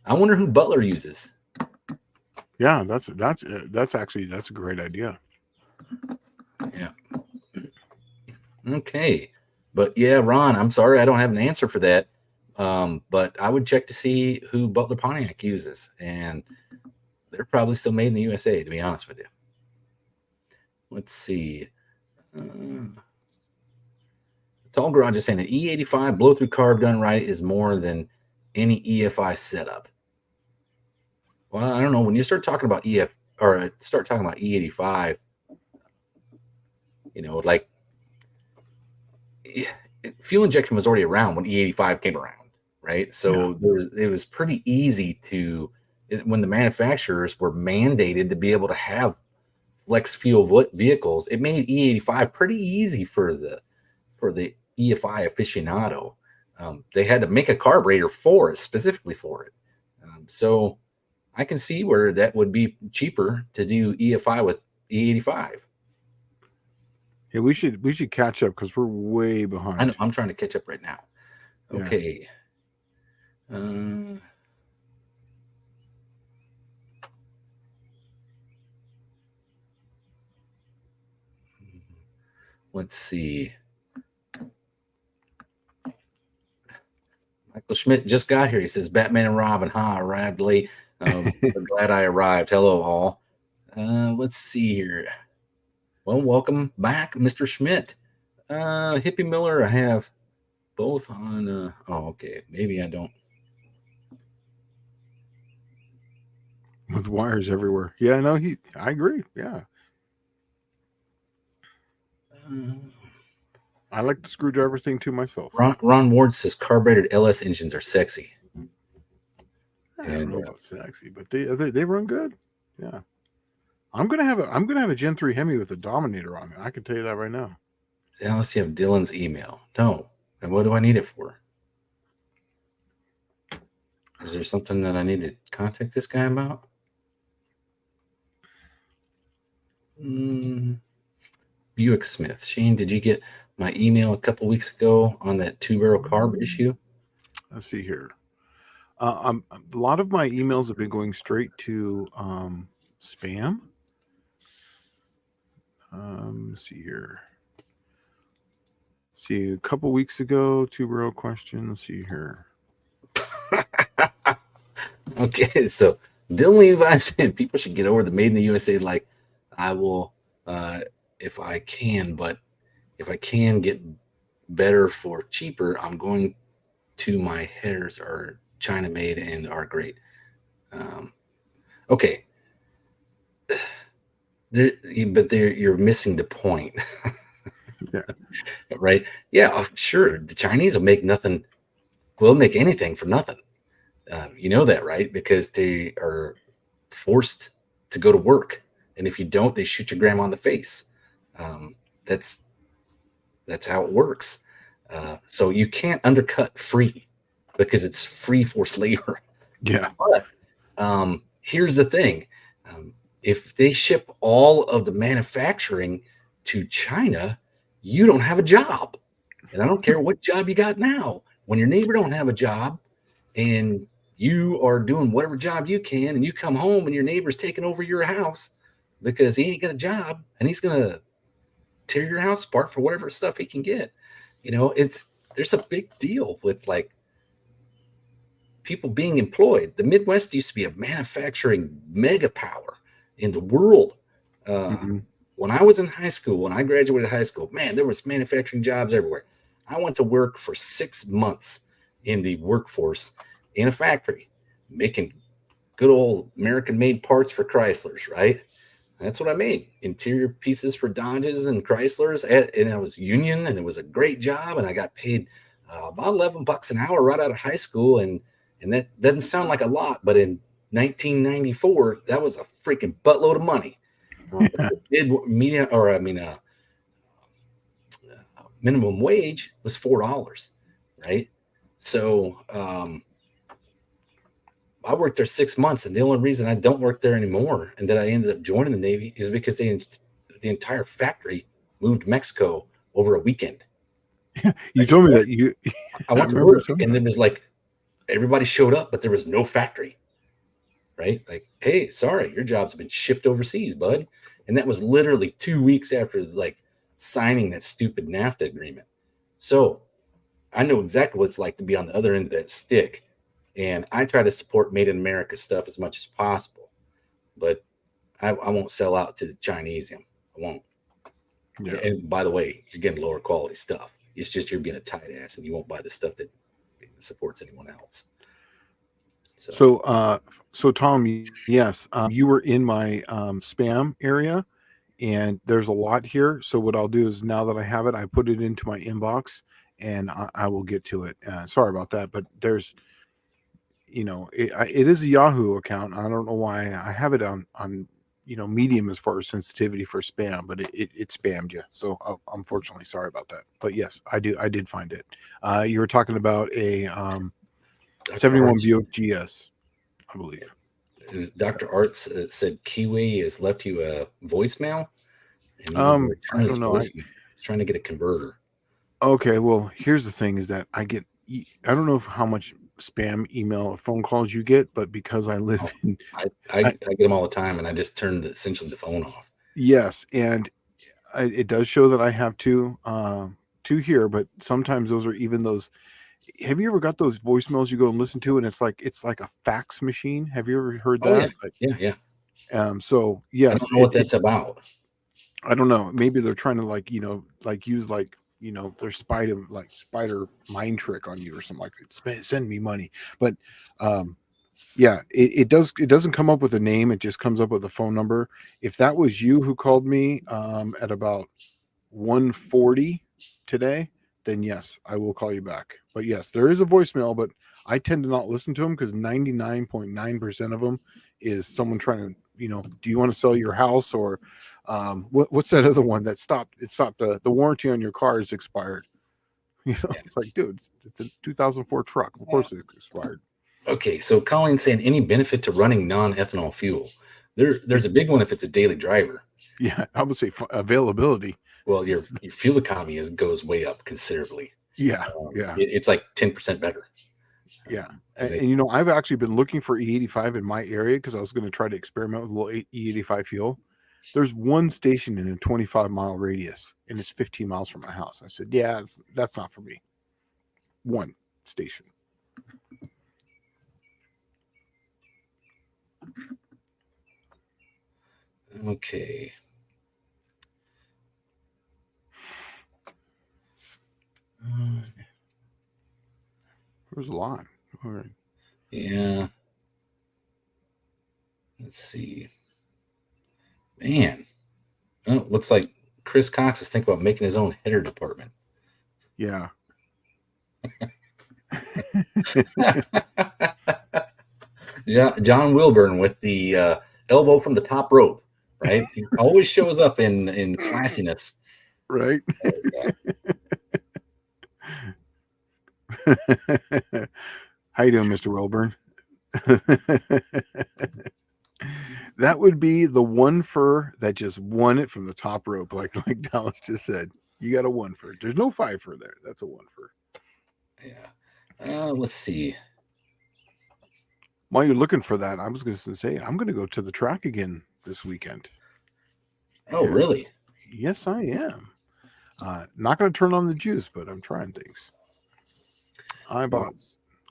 I wonder who Butler uses. Yeah, that's a great idea. Yeah. Okay. But yeah, Ron, I'm sorry I don't have an answer for that. But I would check to see who Butler Pontiac uses. And they're probably still made in the USA, to be honest with you. Let's see. Tall Garage is saying an E85 blow-through carb done right is more than any EFI setup. Well, I don't know. When you start talking about E85, like fuel injection was already around when E85 came around, right? So it was pretty easy when the manufacturers were mandated to be able to have flex fuel vehicles. It made E85 pretty easy for the EFI aficionado. They had to make a carburetor specifically for it. So I can see where that would be cheaper to do EFI with E85. Yeah, we should catch up because we're way behind. I know, I'm trying to catch up right now. Okay. Yeah. Let's see. Michael Schmidt just got here. He says, Batman and Robin, arrived late. I'm glad I arrived. Hello, all. Let's see here. Well, welcome back, Mr. Schmidt. Hippie Miller, I have both on. Okay. Maybe I don't. With wires everywhere. Yeah, no, I agree. Yeah. I like the screwdriver thing too myself. Ron Ward says carbureted LS engines are sexy. I don't know about sexy, but they run good. Yeah. I'm gonna have a Gen 3 Hemi with a Dominator on it. I can tell you that right now. Yeah, let's see. Have Dylan's email. No. And what do I need it for? Is there something that I need to contact this guy about? Buick Smith. Shane, did you get my email a couple weeks ago on that 2-barrel carb issue? Let's see here. A lot of my emails have been going straight to spam. Let's see here. See, a couple weeks ago, 2-barrel question. Let's see here. Okay, so Dylan Levi said people should get over the made in the USA. Like, I will, if I can, but if I can get better for cheaper, I'm going to. My hairs are China made and are great. Okay, but you're missing the point, Yeah. right? Yeah, sure. The Chinese will make nothing. Will make anything for nothing. You know that, right? Because they are forced to go to work, and if you don't, they shoot your grandma in the face. Um, that's how it works. So you can't undercut free because it's free forced labor. Yeah. But here's the thing: um, if they ship all of the manufacturing to China, you don't have a job, and I don't care what job you got now. When your neighbor don't have a job, and you are doing whatever job you can, and you come home and your neighbor's taking over your house because he ain't got a job, and he's gonna tear your house apart for whatever stuff he can get. There's a big deal with like people being employed. The Midwest used to be a manufacturing mega power in the world. Uh, Mm-hmm. when I was in high school, when I graduated high school, man, there was manufacturing jobs everywhere. I went to work for 6 months in the workforce in a factory, making good old American-made parts for Chryslers, right? That's what I made. Interior pieces for Dodges and Chryslers, and I was union, and it was a great job, and I got paid about $11 an hour right out of high school, and that doesn't sound like a lot, but in 1994, that was a freaking buttload of money. But Yeah. the minimum wage was $4, right? So I worked there 6 months, and the only reason I don't work there anymore and that I ended up joining the Navy is because the entire factory moved to Mexico over a weekend. You told me that you. I I went to remember you work, told me and that. there was like everybody showed up, but there was no factory, right? Like, hey, sorry, your job's been shipped overseas, bud. And that was literally 2 weeks after like signing that stupid NAFTA agreement. So I know exactly what it's like to be on the other end of that stick. And I try to support made in America stuff as much as possible. But I won't sell out to the Chinese. I won't. Yeah. And by the way, you're getting lower quality stuff. It's just you're being a tight ass and you won't buy the stuff that supports anyone else. So, So Tom, yes, you were in my spam area, and there's a lot here. So what I'll do is now that I have it, I put it into my inbox, and I will get to it. Sorry about that, but there's, it is a Yahoo account. I don't know why I have it on medium as far as sensitivity for spam, but it spammed you. So unfortunately, sorry about that. But yes, I did find it. You were talking about a 71 Buick GS, I believe. Dr. Arts said Kiwi has left you a voicemail and you need to I return his don't know. voicemail. He's trying to get a converter. Okay, well, here's the thing: is that I don't know how much spam email or phone calls you get, but because I live in, I get them all the time, and I just turned essentially the phone off. yes, and it does show that I have two here, but sometimes those are even those. Have you ever got those voicemails you go and listen to, and it's like a fax machine? Have you ever heard Oh yeah, that? yeah. So I yes, don't know what that's about. I don't know. Maybe they're trying to use their spider mind trick on you or something like that. Send me money, but yeah, it doesn't come up with a name. It just comes up with a phone number. If that was you who called me at about 1:40 today, then yes, I will call you back. But yes, there is a voicemail, but I tend to not listen to them because 99.9% of them is someone trying to, do you want to sell your house, or what's that other one that stopped? It stopped the warranty on your car is expired. Yeah. It's like, dude, it's a 2004 truck. Of course it's expired. Okay, so Colleen's saying any benefit to running non-ethanol fuel? There's a big one if it's a daily driver. Yeah, I would say availability. Well, your fuel economy goes way up considerably. Yeah, yeah. It's like 10% better. Yeah. And And I've actually been looking for E85 in my area because I was going to try to experiment with a little E85 fuel. There's one station in a 25-mile radius, and it's 15 miles from my house. I said, yeah, that's not for me. One station. Okay. There's a lot. All right. Yeah. Let's see. Man. Oh, looks like Chris Cox is thinking about making his own header department. Yeah. Yeah, John Wilburn with the elbow from the top rope, right? He always shows up in classiness. Right. Yeah. How you doing, Mr. Wilburn? That would be the one fur that just won it from the top rope, like Dallas just said. You got a one fur. There's no five fur there. That's a one fur. Yeah. Let's see. While you're looking for that, I was going to say I'm going to go to the track again this weekend. Oh, Yeah. really? Yes, I am. Not going to turn on the juice, but I'm trying things. I bought.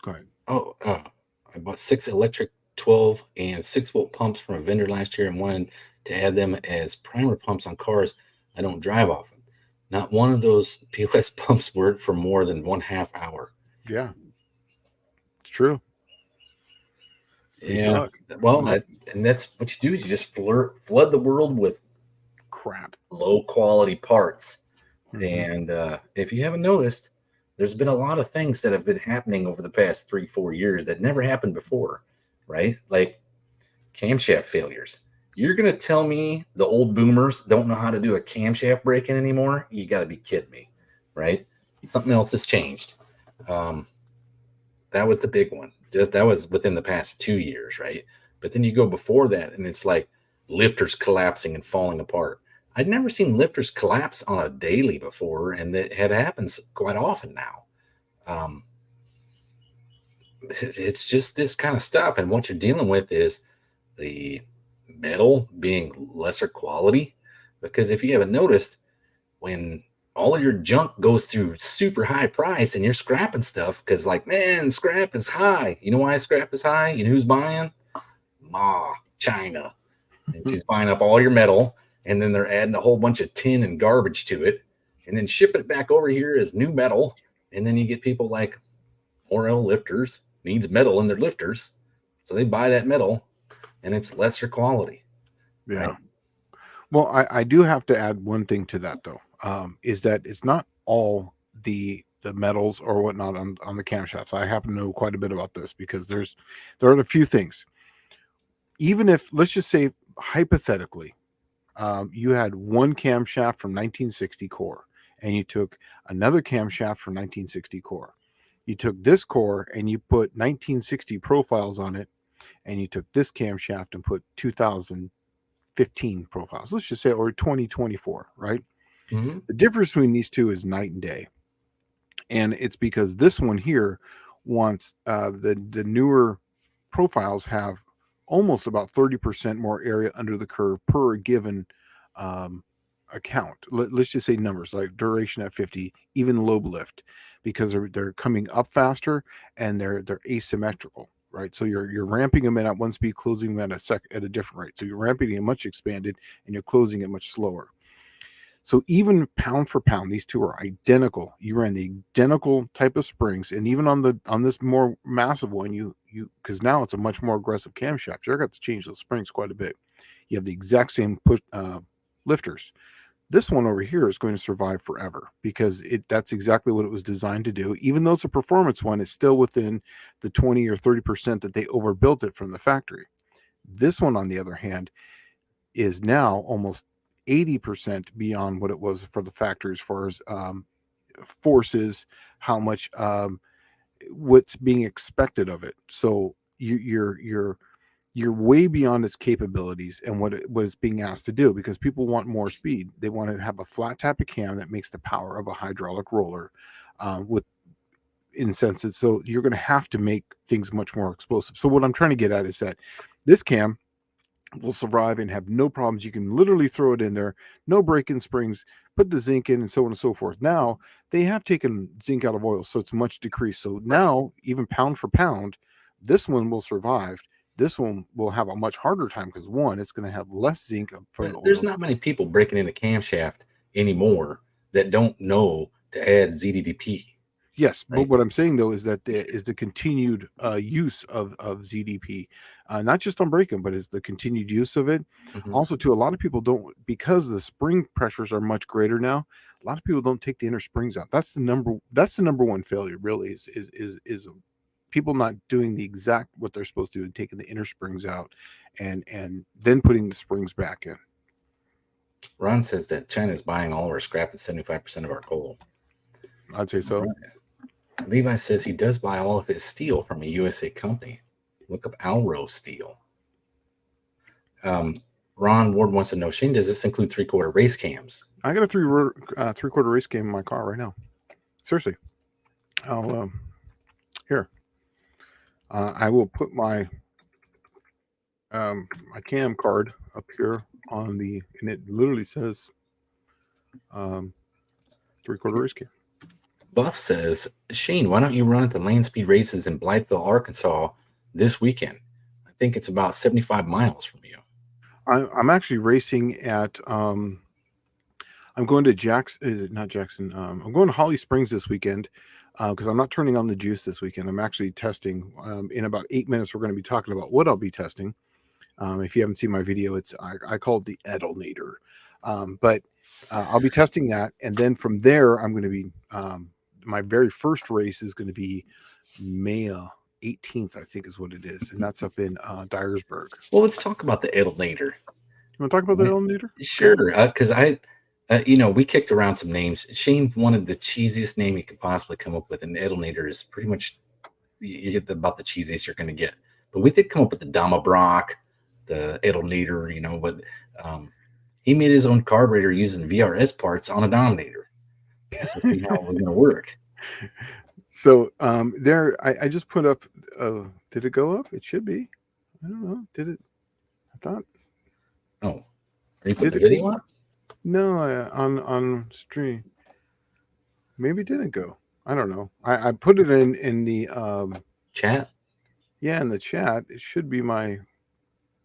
Go ahead. Oh, I bought 6 electric 12 and 6-volt pumps from a vendor last year and wanted to add them as primer pumps on cars I don't drive often. Not one of those POS pumps worked for more than 1/2 hour. Yeah, it's true. They suck. Well, and that's what you do is you just flood the world with Crap. low quality parts. Mm-hmm. And if you haven't noticed, there's been a lot of things that have been happening over the past 3-4 years that never happened before, right? Like camshaft failures. You're going to tell me the old boomers don't know how to do a camshaft break-in anymore? You got to be kidding me, right? Something else has changed. That was the big one. That was within the past 2 years, right? But then you go before that, and it's like lifters collapsing and falling apart. I'd never seen lifters collapse on a daily before, and that happens quite often now. It's just this kind of stuff, and what you're dealing with is the metal being lesser quality. Because if you haven't noticed, when all of your junk goes through super high price and you're scrapping stuff, because like, man, scrap is high. You know why scrap is high? You know who's buying? China. And she's buying up all your metal, and then they're adding a whole bunch of tin and garbage to it, and then shipping it back over here as new metal. And then you get people like Morel Lifters needs metal in their lifters, so they buy that metal, and it's lesser quality. Yeah. Right? Well, I do have to add one thing to that though, is that it's not all the metals or whatnot on the camshafts. I happen to know quite a bit about this because there are a few things. Even if, let's just say hypothetically, you had one camshaft from 1960 core, and you took another camshaft from 1960 core. You took this core and you put 1960 profiles on it, and you took this camshaft and put 2015 profiles. Let's just say, or 2024, right? Mm-hmm. The difference between these two is night and day. And it's because this one here wants the newer profiles have almost about 30% more area under the curve per given account. Let's just say numbers like duration at 50, even lobe lift, because they're coming up faster and they're asymmetrical, right? So you're ramping them in at one speed, closing them at a different rate. So you're ramping it much expanded and you're closing it much slower. So even pound for pound, these two are identical. You ran the identical type of springs, and even on this more massive one, you because now it's a much more aggressive camshaft. You're got to change those springs quite a bit. You have the exact same push lifters. This one over here is going to survive forever because that's exactly what it was designed to do. Even though it's a performance one, it's still within the 20 or 30% that they overbuilt it from the factory. This one, on the other hand, is now almost 80% beyond what it was for the factory as far as forces, how much what's being expected of it. So you're way beyond its capabilities and what it's being asked to do, because people want more speed. They want to have a flat type of cam that makes the power of a hydraulic roller with insensate. So you're going to have to make things much more explosive. So what I'm trying to get at is that this cam will survive and have no problems. You can literally throw it in there, no break-in springs, put the zinc in, and so on and so forth. Now they have taken zinc out of oil, so it's much decreased. So now, even pound for pound, this one will survive This one will have a much harder time because one, it's going to have less zinc from the There's oils. not many people breaking in a camshaft anymore that don't know to add ZDDP. Yes, but Right? what I'm saying though is that the continued use of ZDP, not just on break-in, but is the continued use of it. Mhm. Also, too, a lot of people don't, because the spring pressures are much greater now. A lot of people don't take the inner springs out. That's the number one failure. Really, is people not doing the exact what they're supposed to do and taking the inner springs out, and then putting the springs back in. Ron says that China's buying all of our scrap and 75% of our coal. I'd say so. Right. Levi says he does buy all of his steel from a USA company. Look up Alro Steel. Ron Ward wants to know, Shane, does this include 3/4 race cams? I got a three-quarter race cam in my car right now. Seriously. I'll here. I will put my my cam card up here on the, and it literally says 3/4 race cam. Buff says, Shane, why don't you run at the lane speed races in Blytheville, Arkansas this weekend? I think it's about 75 miles from you. I'm actually racing at I'm going to not Jackson. I'm going to Holly Springs this weekend because I'm not turning on the juice this weekend. I'm actually testing. In about 8 minutes, we're going to be talking about what I'll be testing. If you haven't seen my video, I call it the Aerodynamics. But I'll be testing that, and then from there, I'm going to be my very first race is going to be May 18th, I think is what it is, and that's up in Dyersburg. Well, let's talk about the Edelnator. You want to talk about the Edelnator? Sure, because we kicked around some names. Shane wanted the cheesiest name he could possibly come up with, and Edelnator is pretty much you get about the cheesiest you're going to get. But we did come up with the Dama Brock, the Edelnator, but he made his own carburetor using VRS parts on a Dominator. Just to see how it was going to work. So there, I just put up. Did it go up? It should be. I don't know. Did it? I thought. Oh, are you putting the video on? No, on stream. Maybe it didn't go. I don't know. I put it in the chat. Yeah, in the chat. It should be my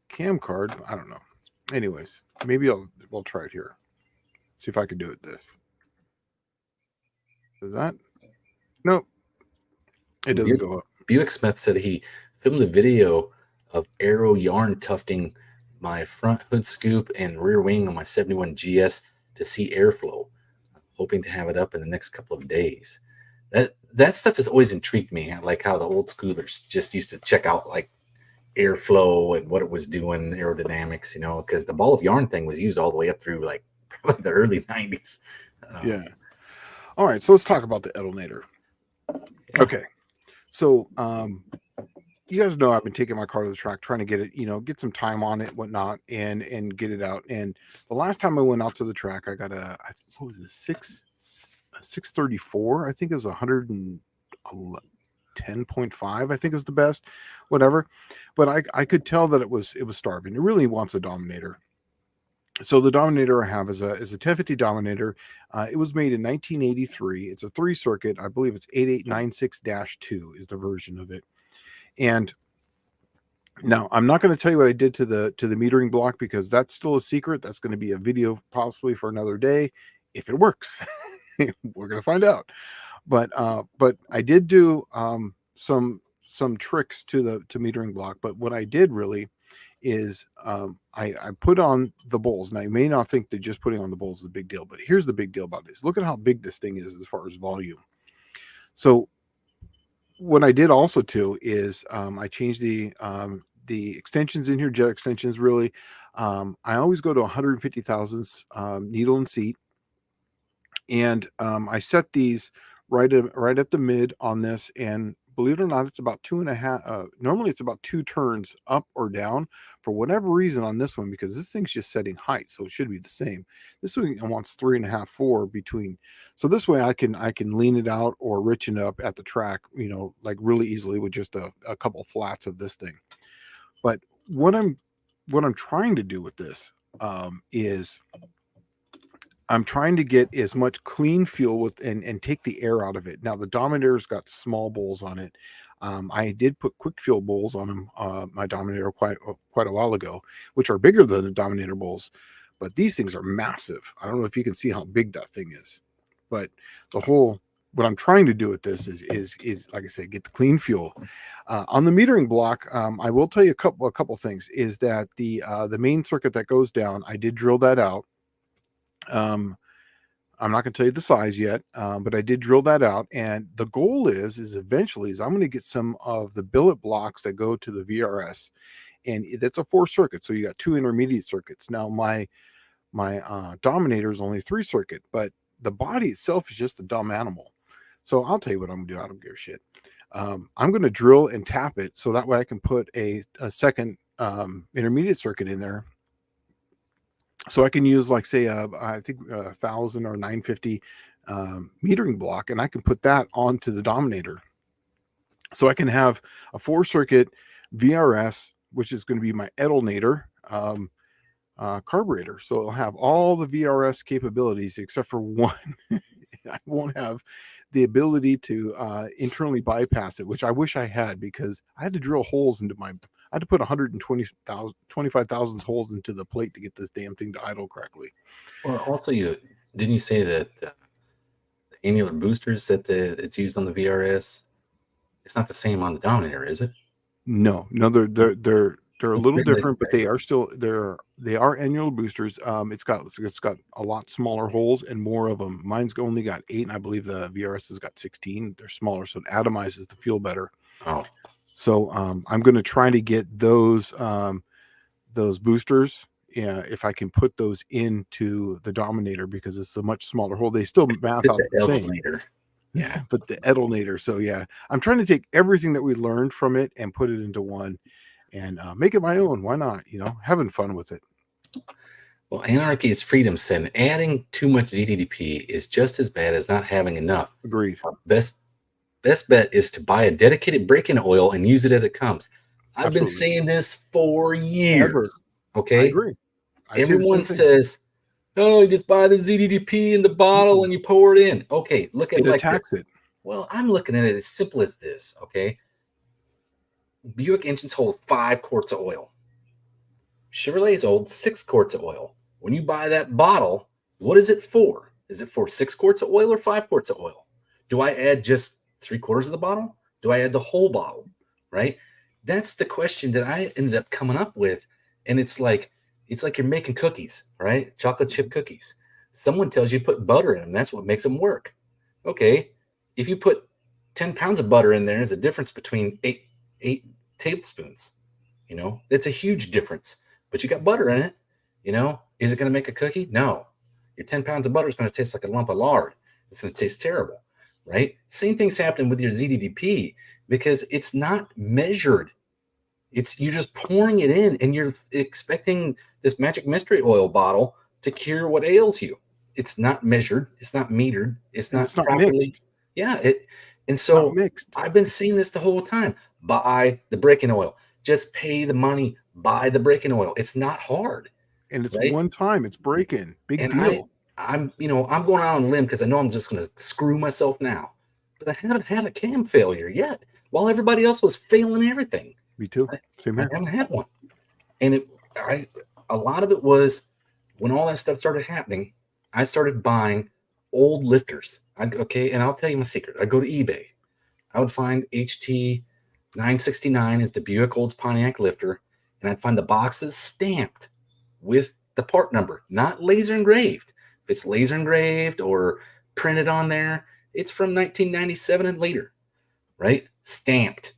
cam card. I don't know. Anyways, maybe we'll try it here. See if I can do it. This. Does that? Nope. It doesn't go up. Buick Smith said he filmed a video of aero yarn tufting my front hood scoop and rear wing on my 71 GS to see airflow. Hoping to have it up in the next couple of days. That stuff has always intrigued me, like how the old schoolers just used to check out like airflow and what it was doing, aerodynamics, because the ball of yarn thing was used all the way up through like probably the early 90s. Yeah. All right, so let's talk about the Edelnator. Okay. So you guys know I've been taking my car to the track, trying to get it, get some time on it, whatnot, and get it out. And the last time I went out to the track, I got what was it, 634? I think it was 110.5. I think it was the best, whatever. But I could tell that it was starving. It really wants a Dominator. So the Dominator I have is a 1050 Dominator. It was made in 1983. It's a 3-circuit. I believe it's 8896-2 is the version of it. And now I'm not going to tell you what I did to the metering block because that's still a secret. That's going to be a video possibly for another day if it works. We're going to find out. But I did do some tricks to the metering block. But what I did really is I put on the bowls. Now you may not think that just putting on the bowls is a big deal, but here's the big deal about this. Look at how big this thing is as far as volume. So what I did also too is I changed the extensions in here, jet extensions really. I always go to 150 thousandths needle and seat, and I set these right at the mid on this, and believe it or not, it's about 2.5. Normally it's about 2 turns up or down. For whatever reason on this one, because this thing's just setting height, so it should be the same. This one wants 3.5, 4 between. So this way I can lean it out or richen up at the track, like really easily with just a couple flats of this thing. But what I'm trying to do with this is I'm trying to get as much clean fuel with and take the air out of it. Now the Dominator's got small bowls on it. I did put quick fuel bowls on them, my Dominator quite a while ago, which are bigger than the Dominator bowls, but these things are massive. I don't know if you can see how big that thing is, but what I'm trying to do with this is like I said, get the clean fuel. On the metering block, I will tell you a couple things. Is that the main circuit that goes down? I did drill that out. I'm not going to tell you the size yet, but I did drill that out. And the goal is eventually I'm going to get some of the billet blocks that go to the VRS, and that's a 4 circuit. So you got 2 intermediate circuits. Now my Dominator is only 3 circuit, but the body itself is just a dumb animal. So I'll tell you what I'm going to do. I don't give a shit. I'm going to drill and tap it so that way I can put a second intermediate circuit in there. So I can use, like, say, I think 1,000 or 950 metering block, and I can put that onto the Dominator. So I can have a 4 circuit VRS, which is going to be my Aerodynamics carburetor. So it'll have all the VRS capabilities except for one. I won't have the ability to internally bypass it, which I wish I had, because I had to drill holes into I had to put 25,000 holes into the plate to get this damn thing to idle correctly. Well, also, didn't you say that the annular boosters that it's used on the VRS, it's not the same on the Dominator, is it? No, they're a little different, but they are still they are annual boosters. It's got a lot smaller holes and more of them. Mine's only got 8, and I believe the VRS has got 16. They're smaller, so it atomizes the fuel better. Oh, so I'm going to try to get those boosters. Yeah, if I can put those into the Dominator, because it's a much smaller hole. They still math out the same. Yeah, but the Aerodynamics. So yeah, I'm trying to take everything that we learned from it and put it into one, and make it my own. Why not? Having fun with it. Well, anarchy is freedom, sin. Adding too much ZDDP is just as bad as not having enough. Agreed. Best bet is to buy a dedicated break-in oil and use it as it comes. I've been saying this for years. Okay, I agree. Everyone says, "Oh, you just buy the ZDDP in the bottle and you pour it in." Okay, look at it like this. Well, I'm looking at it as simple as this. Okay, Buick engines hold 5 quarts of oil. Chevrolets hold 6 quarts of oil. When you buy that bottle, what is it for? Is it for 6 quarts of oil or 5 quarts of oil? Do I add just 3/4 of the bottle? Do I add the whole bottle? Right? That's the question that I ended up coming up with. And it's like you're making cookies, right? Chocolate chip cookies. Someone tells you to put butter in them. That's what makes them work. Okay. If you put 10 pounds of butter in there, there's a difference between eight tablespoons. That's a huge difference. But you got butter in it. Is it going to make a cookie? No. Your 10 pounds of butter is going to taste like a lump of lard. It's going to taste terrible, right? Same thing's happening with your ZDDP, because it's not measured. You're just pouring it in, and you're expecting this magic mystery oil bottle to cure what ails you. It's not measured. It's not metered. It's not properly mixed. Yeah. And so I've been seeing this the whole time. Buy the break-in oil. Just pay the money. Buy the break-in oil. It's not hard. And it's one time. It's break-in. Big deal. I'm going out on a limb because I know I'm just going to screw myself now. But I haven't had a cam failure yet, while everybody else was failing everything. Me too. Same here. I haven't had one. And a lot of it was when all that stuff started happening, I started buying old lifters. And I'll tell you my secret. I'd go to eBay. I would find HT 969 is the Buick Olds Pontiac lifter, and I'd find the boxes stamped with the part number, not laser engraved. If it's laser engraved or printed on there, it's from 1997 and later, right? Stamped.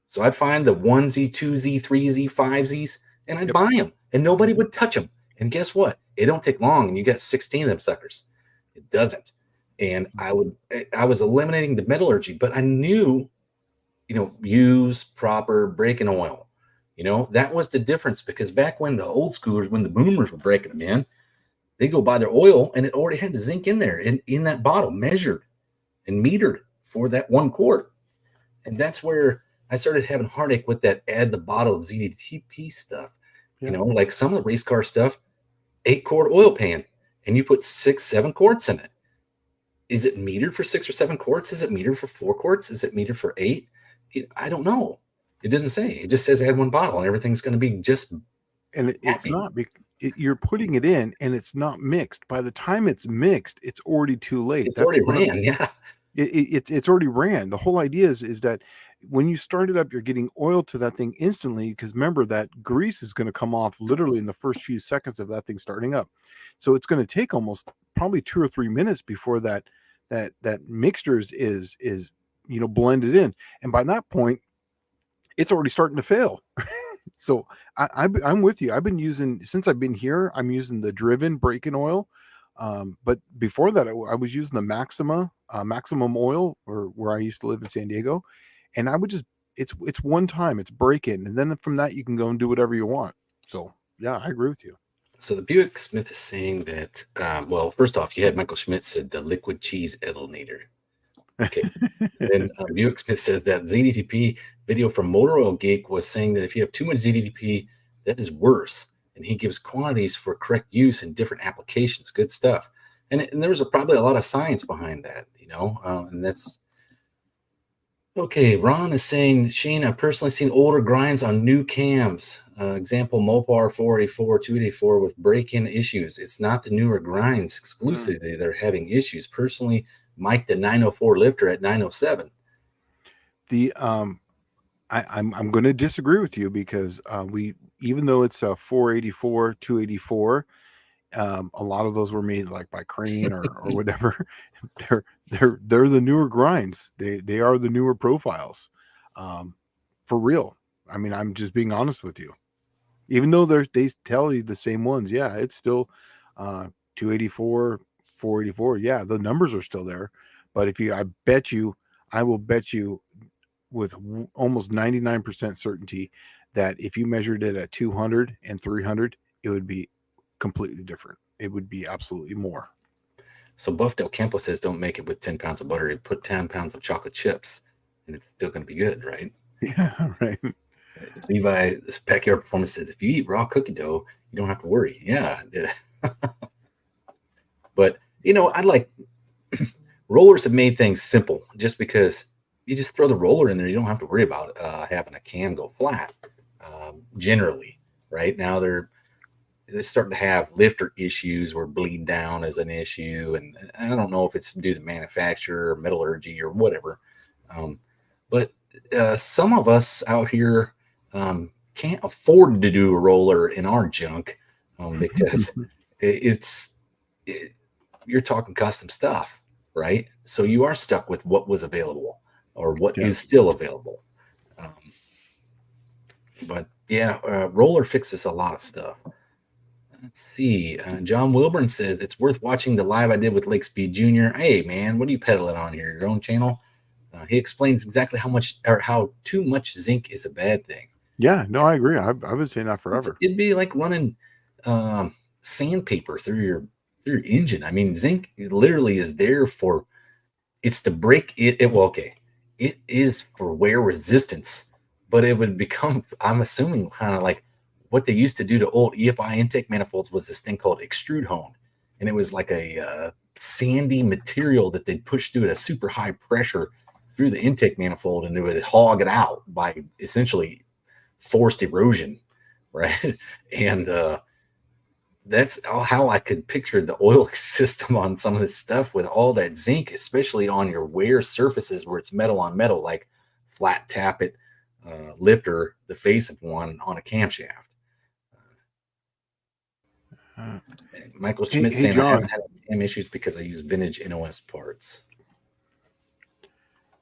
So I'd find the 1Z, 2Z, 3Z, 5Zs, and I'd buy them, and nobody would touch them. And guess what? It don't take long, and you got 16 of them suckers. It doesn't. And I was eliminating the metallurgy, but I knew, use proper break-in oil. That was the difference, because back when the old schoolers, when the boomers were breaking them in, they go buy their oil, and it already had the zinc in there, in that bottle, measured and metered for that 1 quart. And that's where I started having heartache with that add the bottle of ZDDP stuff. Yeah. Like some of the race car stuff, 8-quart oil pan, and you put 6-7 quarts in it. Is it metered for 6 or 7 quarts? Is it metered for 4 quarts? Is it metered for 8? I don't know. It doesn't say. It just says add one bottle and everything's going to be just And it's happy. not, you're putting it in and it's not mixed. By the time it's mixed, it's already too late. It's That's already what ran. Yeah. it's already ran. The whole idea is that when you start it up, you're getting oil to that thing instantly, because remember that grease is going to come off literally in the first few seconds of that thing starting up. So it's going to take almost probably 2 or 3 minutes before that mixture is blended in, and by that point it's already starting to fail. So I'm with you. I've been using, since I've been here, I'm using the Driven break-in oil. But before that, I was using the Maximum oil, or where I used to live in San Diego, and I would just it's one time, it's break-in, and then from that you can go and do whatever you want. So yeah, I agree with you. So the Buick Smith is saying that, well, first off, you had Michael Schmidt said the liquid cheese Edelnator. Okay. Then Buick Smith says that ZDTP video from Motor Oil Geek was saying that if you have too much ZDTP, that is worse. And he gives quantities for correct use in different applications. Good stuff. And there was probably a lot of science behind that, and that's okay. Ron is saying, Shane, I've personally seen older grinds on new cams. Example, Mopar 484, 284 with break-in issues. It's not the newer grinds exclusively that are having issues. Personally, Mike the 904 lifter at 907. I'm going to disagree with you, because even though it's a 484, 284, a lot of those were made like by Crane or whatever. They're the newer grinds. They are the newer profiles, for real. I mean, I'm just being honest with you. Even though they tell you the same ones, yeah, it's still 284, 484. Yeah, the numbers are still there. But I will bet you with almost 99% certainty that if you measured it at 200 and 300, it would be completely different. It would be absolutely more. So Buff Del Campo says don't make it with 10 pounds of butter. You put 10 pounds of chocolate chips and it's still going to be good, right? Yeah, right. Levi, this Backyard Performance says if you eat raw cookie dough, you don't have to worry. Yeah. But, I'd like rollers have made things simple, just because you just throw the roller in there. You don't have to worry about having a cam go flat, generally. Right now, they're starting to have lifter issues where bleed down is an issue. And I don't know if it's due to manufacturer or metallurgy or whatever. But some of us out here can't afford to do a roller in our junk because you're talking custom stuff, right? So you are stuck with what was available or what is still available. But yeah, roller fixes a lot of stuff. Let's see. John Wilburn says it's worth watching the live I did with Lake Speed Jr. Hey man, what are you peddling on here? Your own channel? He explains exactly how too much zinc is a bad thing. Yeah, no, I agree. I've been saying that forever. It'd be like running sandpaper through your engine. I mean, zinc literally is there for, it's to break it. Well, okay, it is for wear resistance, but it would become, I'm assuming, kind of like what they used to do to old EFI intake manifolds was this thing called extrude hone, and it was like a sandy material that they'd push through at a super high pressure through the intake manifold, and it would hog it out by essentially forced erosion, right? And that's how I could picture the oil system on some of this stuff with all that zinc, especially on your wear surfaces where it's metal on metal, like flat tappet lifter, the face of one on a camshaft. Michael Schmidt saying John, I haven't had cam issues because I use vintage NOS parts.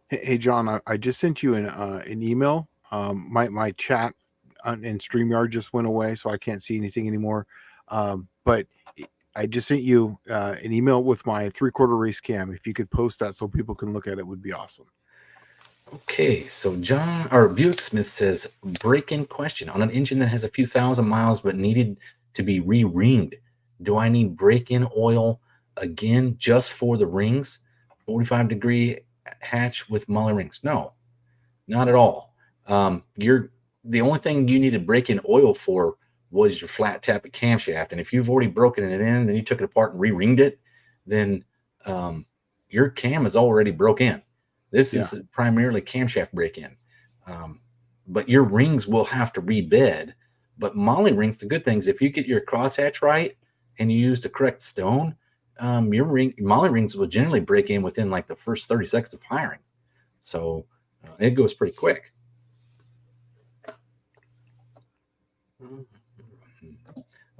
Hey John, I just sent you an email. My chat in StreamYard just went away, so I can't see anything anymore. But I just sent you an email with my 3/4 race cam. If you could post that so people can look at it, would be awesome. Okay, so Buick Smith says, break-in question. On an engine that has a few thousand miles but needed to be re-ringed, do I need break-in oil again just for the rings? 45-degree hatch with Muller rings? No, not at all. The only thing you needed break-in oil for was your flat tappet camshaft. And if you've already broken it in, then you took it apart and re-ringed it, then your cam is already broke in. This is primarily camshaft break-in. But your rings will have to rebed. But molly rings, the good things, if you get your crosshatch right and you use the correct stone, your molly rings will generally break in within like the first 30 seconds of firing. So it goes pretty quick.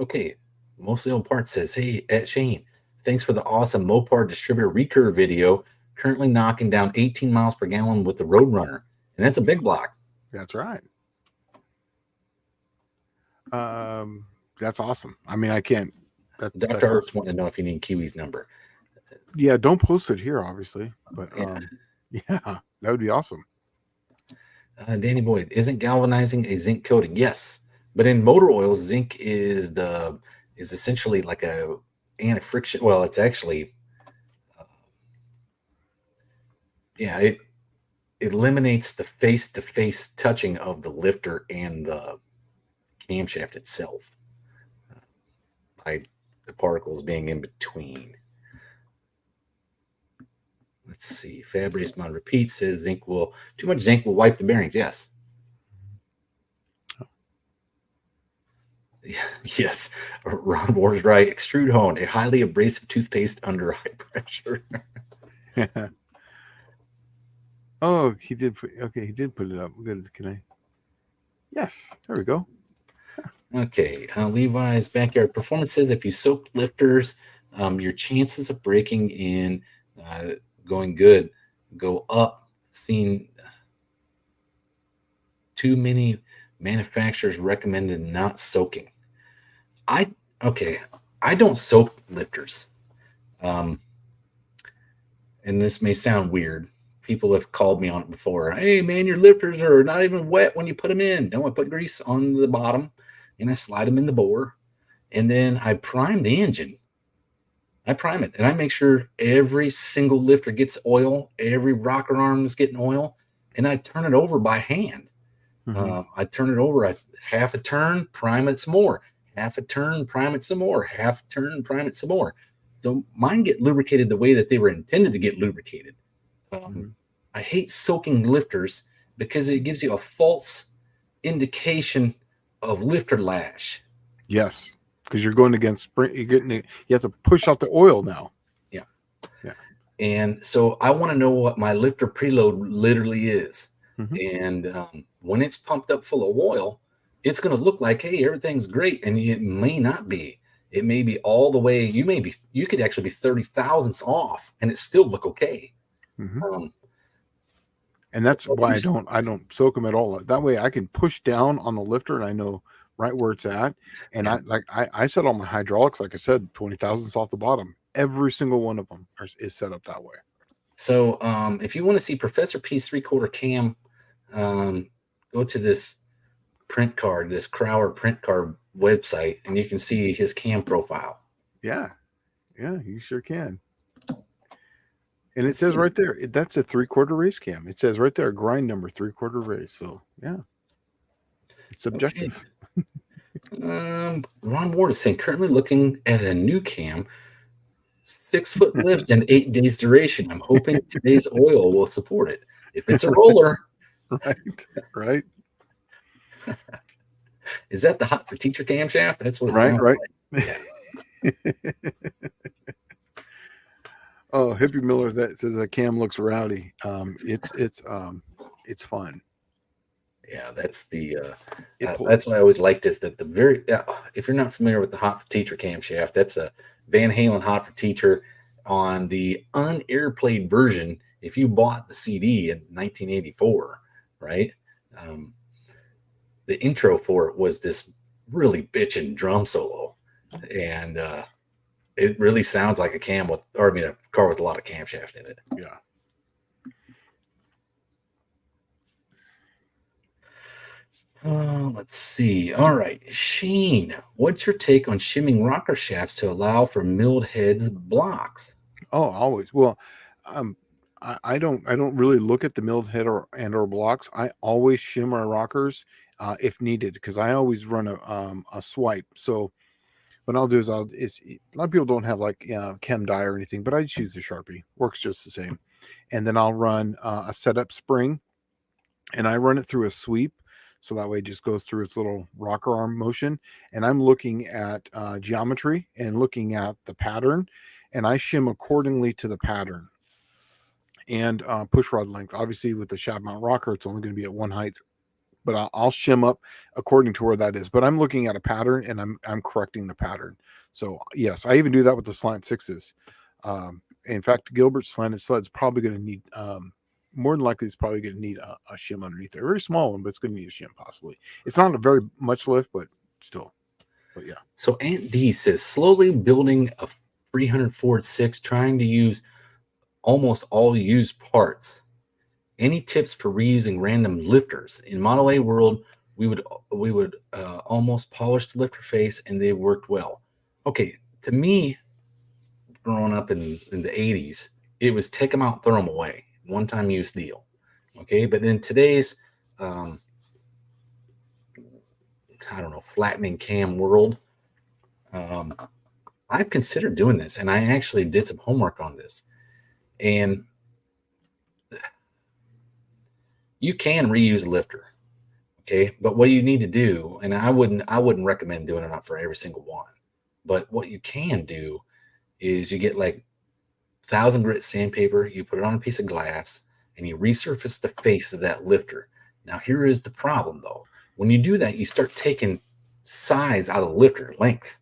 Okay, mostly old parts says, hey, at Shane, thanks for the awesome Mopar distributor recurve video. Currently knocking down 18 miles per gallon with the Roadrunner, and that's a big block. That's right. That's awesome. I mean, I can't. Dr. Arts awesome. Want to know if you need Kiwi's number. Yeah, don't post it here, obviously, but yeah, that would be awesome. Danny Boyd, isn't galvanizing a zinc coating? Yes, but in motor oils, zinc is essentially like a anti-friction. Well, it's actually, it eliminates the face-to-face touching of the lifter and the camshaft itself by the particles being in between. Let's see. Fabrice Mon Repeat says too much zinc will wipe the bearings. Yes. Yes. Ron Ward's right. Extrude hone, a highly abrasive toothpaste under high pressure. Oh, he did. He did put it up. Good. Can I? Yes. There we go. Okay. Levi's Backyard Performance says if you soak lifters, your chances of breaking in going good go up. Seen too many manufacturers recommended not soaking. I don't soak lifters. And this may sound weird. People have called me on it before. Hey man, your lifters are not even wet when you put them in. No, I put grease on the bottom and I slide them in the bore, and then I prime the engine. I prime it, and I make sure every single lifter gets oil, every rocker arm is getting oil, and I turn it over by hand. I turn it over half a turn, prime it some more, half a turn, prime it some more, half a turn, prime it some more. So mine get lubricated the way that they were intended to get lubricated. I hate soaking lifters because it gives you a false indication of lifter lash. Yes. Because you're going against spring, you have to push out the oil now. Yeah. And so I want to know what my lifter preload literally is. And when it's pumped up full of oil, it's going to look like, hey, everything's great. And it may not be. It may be all the way. You could actually be 30 thousandths off and it still look okay. And that's why I don't soak them at all. That way I can push down on the lifter and I know right where it's at. And I set all my hydraulics, like I said, 20 thousandths off the bottom. Every single one of them is set up that way. So if you want to see Professor P's 3/4 cam, go to this print card, this Crowder print card website, and you can see his cam profile. Yeah, you sure can. And it says right there, that's a 3/4 race cam. It says right there, grind number 3/4 race. So yeah, it's subjective. Okay. Ron Ward is saying currently looking at a new cam, 6-foot lift and 8 days duration. I'm hoping today's oil will support it. If it's a roller, right. Is that the hot for teacher camshaft? That's what it sounds like. Yeah. Oh, Hippie Miller, that says that cam looks rowdy. It's fun. Yeah, that's that's what I always liked is that if you're not familiar with the hot for teacher camshaft, that's a Van Halen hot for teacher on the unairplayed version. If you bought the CD in 1984, right? The intro for it was this really bitchin' drum solo, and it really sounds like a car with a lot of camshaft in it. Yeah. Let's see. All right, Sheen, what's your take on shimming rocker shafts to allow for milled heads blocks? Oh, always. Well, I don't really look at the milled head or blocks. I always shim my rockers if needed because I always run a swipe. So what I'll do is a lot of people don't have like chem dye or anything, but I just use the Sharpie. Works just the same. And then I'll run a setup spring and I run it through a sweep. So that way it just goes through its little rocker arm motion. And I'm looking at geometry and looking at the pattern, and I shim accordingly to the pattern. And push rod length. Obviously, with the shaft mount rocker, it's only going to be at one height, but I'll shim up according to where that is. But I'm looking at a pattern, and I'm correcting the pattern. So yes, I even do that with the slant sixes. In fact, Gilbert's slanted sled's probably going to need more than likely it's probably going to need a shim underneath there. A very small one, but it's going to need a shim possibly. It's not a very much lift, but still. But yeah. So Aunt D says slowly building a 300 Ford 6, trying to use almost all used parts. Any tips for reusing random lifters? In Model A world, we would almost polish the lifter face and they worked well. Okay, to me, growing up in the 80s, it was take them out, throw them away. One-time use deal. Okay, but in today's, I don't know, flattening cam world, I've considered doing this, and I actually did some homework on this. And you can reuse a lifter, okay? But what you need to do, and I wouldn't recommend doing it not for every single one, but what you can do is you get like 1,000 grit sandpaper, you put it on a piece of glass, and you resurface the face of that lifter. Now, here is the problem, though. When you do that, you start taking size out of the lifter, length,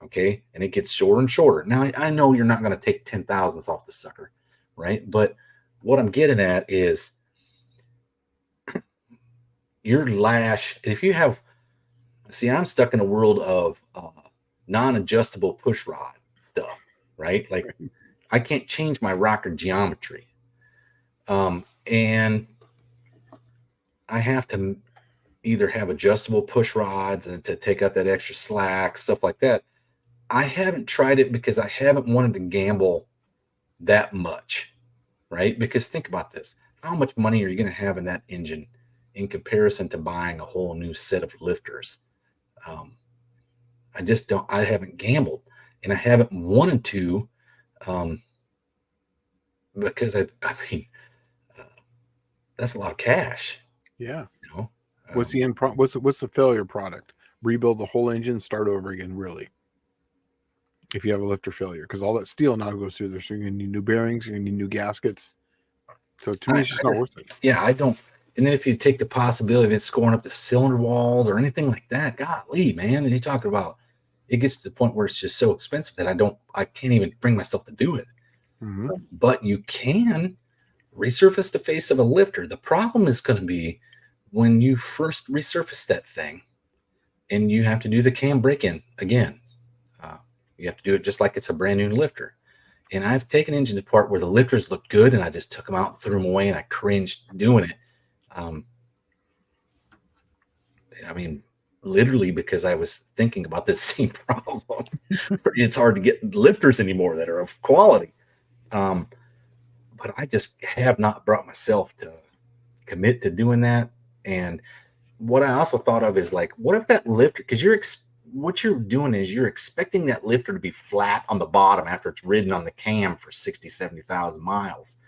okay? And it gets shorter and shorter. Now, I know you're not going to take 10 thousandths off the sucker, right? But what I'm getting at is your lash, if you have, see, I'm stuck in a world of non-adjustable push rod stuff, right? Like I can't change my rocker geometry. And I have to either have adjustable push rods and to take up that extra slack, stuff like that. I haven't tried it because I haven't wanted to gamble that much, right? Because think about this. How much money are you going to have in that engine in comparison to buying a whole new set of lifters? I haven't gambled, and I haven't wanted to, because I mean, that's a lot of cash. Yeah. You know? What's the end what's the failure product? Rebuild the whole engine, start over again, really. If you have a lifter failure, because all that steel now goes through there. So you're gonna need new bearings, you're gonna need new gaskets. So to me, it's just not worth it. Yeah, I don't. And then if you take the possibility of it scoring up the cylinder walls or anything like that, golly, man, and you're talking about, it gets to the point where it's just so expensive that I can't even bring myself to do it. Mm-hmm. But you can resurface the face of a lifter. The problem is going to be when you first resurface that thing and you have to do the cam break-in again. You have to do it just like it's a brand new lifter. And I've taken engines apart where the lifters looked good and I just took them out and threw them away and I cringed doing it. I mean, literally because I was thinking about this same problem. It's hard to get lifters anymore that are of quality. But I just have not brought myself to commit to doing that. And what I also thought of is like, what if that lifter, because what you're doing is you're expecting that lifter to be flat on the bottom after it's ridden on the cam for 60, 70,000 miles.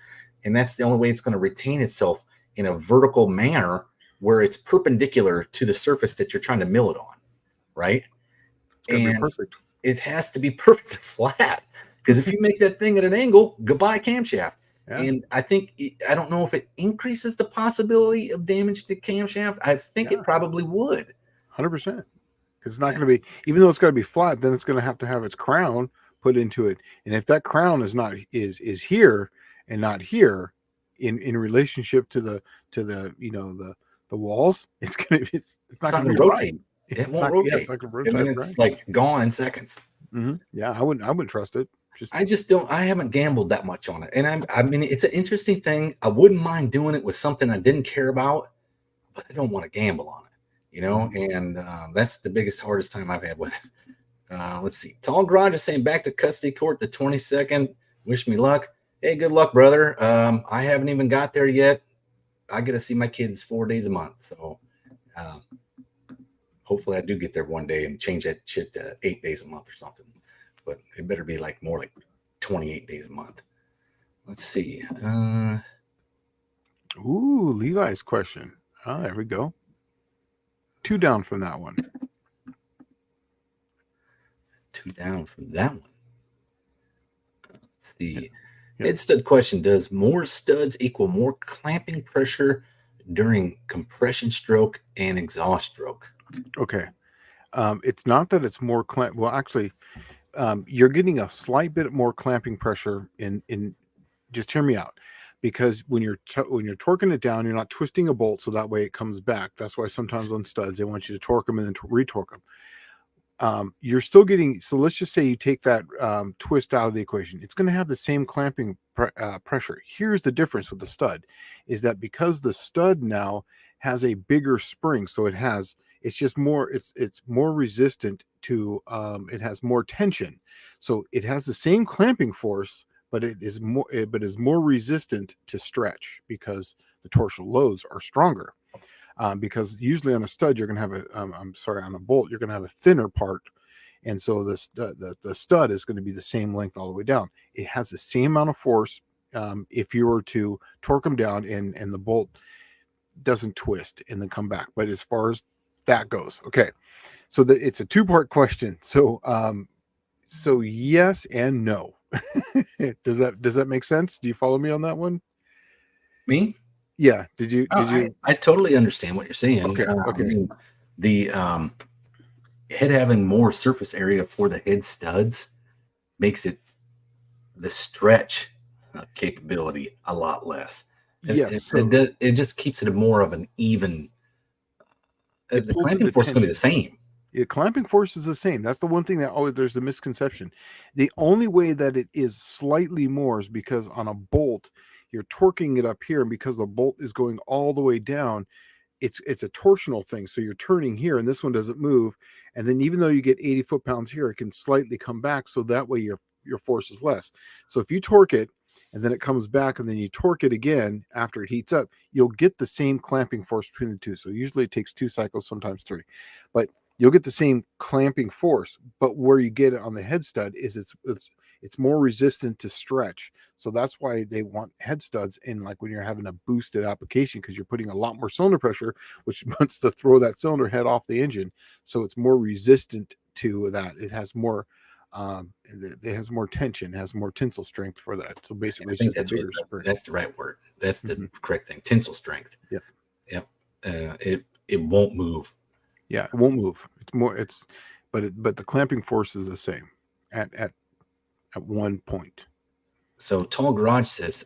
And that's the only way it's going to retain itself in a vertical manner where it's perpendicular to the surface that you're trying to mill it on, right? It's going to be perfect. It has to be perfectly flat, because if you make that thing at an angle, goodbye camshaft. Yeah. And I don't know if it increases the possibility of damage to camshaft. I think it probably would. 100%. It's not going to be, even though it's got to be flat, then it's going to have its crown put into it. And if that crown is here and not here in relationship to the walls, it's not going to rotate. Right. It won't rotate. Yeah, it's not going to rotate. And then it's like gone in seconds. Mm-hmm. Yeah, I wouldn't trust it. I haven't gambled that much on it. And I mean, it's an interesting thing. I wouldn't mind doing it with something I didn't care about, but I don't want to gamble on it. And that's the hardest time I've had with it. Let's see. Tall Garage is saying back to custody court the 22nd. Wish me luck. Hey, good luck, brother. I haven't even got there yet. I get to see my kids 4 days a month. So hopefully I do get there one day and change that shit to 8 days a month or something. But it better be more like 28 days a month. Let's see. Ooh, Levi's question. Ah, there we go. 2 down from that one. 2 down from that one. Let's see. Yeah. Head stud question: does more studs equal more clamping pressure during compression stroke and exhaust stroke? Okay. It's not that it's more clamp. Well, actually, you're getting a slight bit more clamping pressure in. Just hear me out, because when you're torquing it down, you're not twisting a bolt, so that way it comes back. That's why sometimes on studs they want you to torque them and then retorque them. You're still getting. So let's just say you take that twist out of the equation. It's going to have the same clamping pressure. Here's the difference with the stud, is that because the stud now has a bigger spring, so it's just more. It's more resistant to. It has more tension, so it has the same clamping force, but it is more resistant to stretch because the torsional loads are stronger. Because usually on a stud you're going to have on a bolt you're going to have a thinner part, and so the stud is going to be the same length all the way down. It has the same amount of force if you were to torque them down, and the bolt doesn't twist and then come back. But as far as that goes, okay, so it's a two-part question. So yes and no. Does that make sense? Do you follow me on that one? Me? Yeah. Did you I totally understand what you're saying. Okay. I Okay. mean, the head having more surface area for the head studs makes the stretch capability a lot less. Yes. So It just keeps it more of an even. it The pulls in clamping the force is going to be the tension. same. Clamping force is the same. That's the one thing that always there's a misconception. The only way that it is slightly more is because on a bolt, you're torquing it up here, and because the bolt is going all the way down, it's a torsional thing. So you're turning here, and this one doesn't move. And then even though you get 80 foot-pounds here, it can slightly come back, so that way your force is less. So if you torque it and then it comes back, and then you torque it again after it heats up, you'll get the same clamping force between the two. So usually it takes 2 cycles, sometimes 3, but you'll get the same clamping force. But where you get it on the head stud is it's more resistant to stretch. So that's why they want head studs in, like when you're having a boosted application, because you're putting a lot more cylinder pressure, which wants to throw that cylinder head off the engine. So it's more resistant to that. It has more tension, has more tensile strength for that. So basically I it's think just a bigger spring. that's the right word. That's the Mhm. correct thing. Tensile strength. Yeah. Yep. It won't move. Yeah, it won't move. But the clamping force is the same at one point. So Tall Garage says,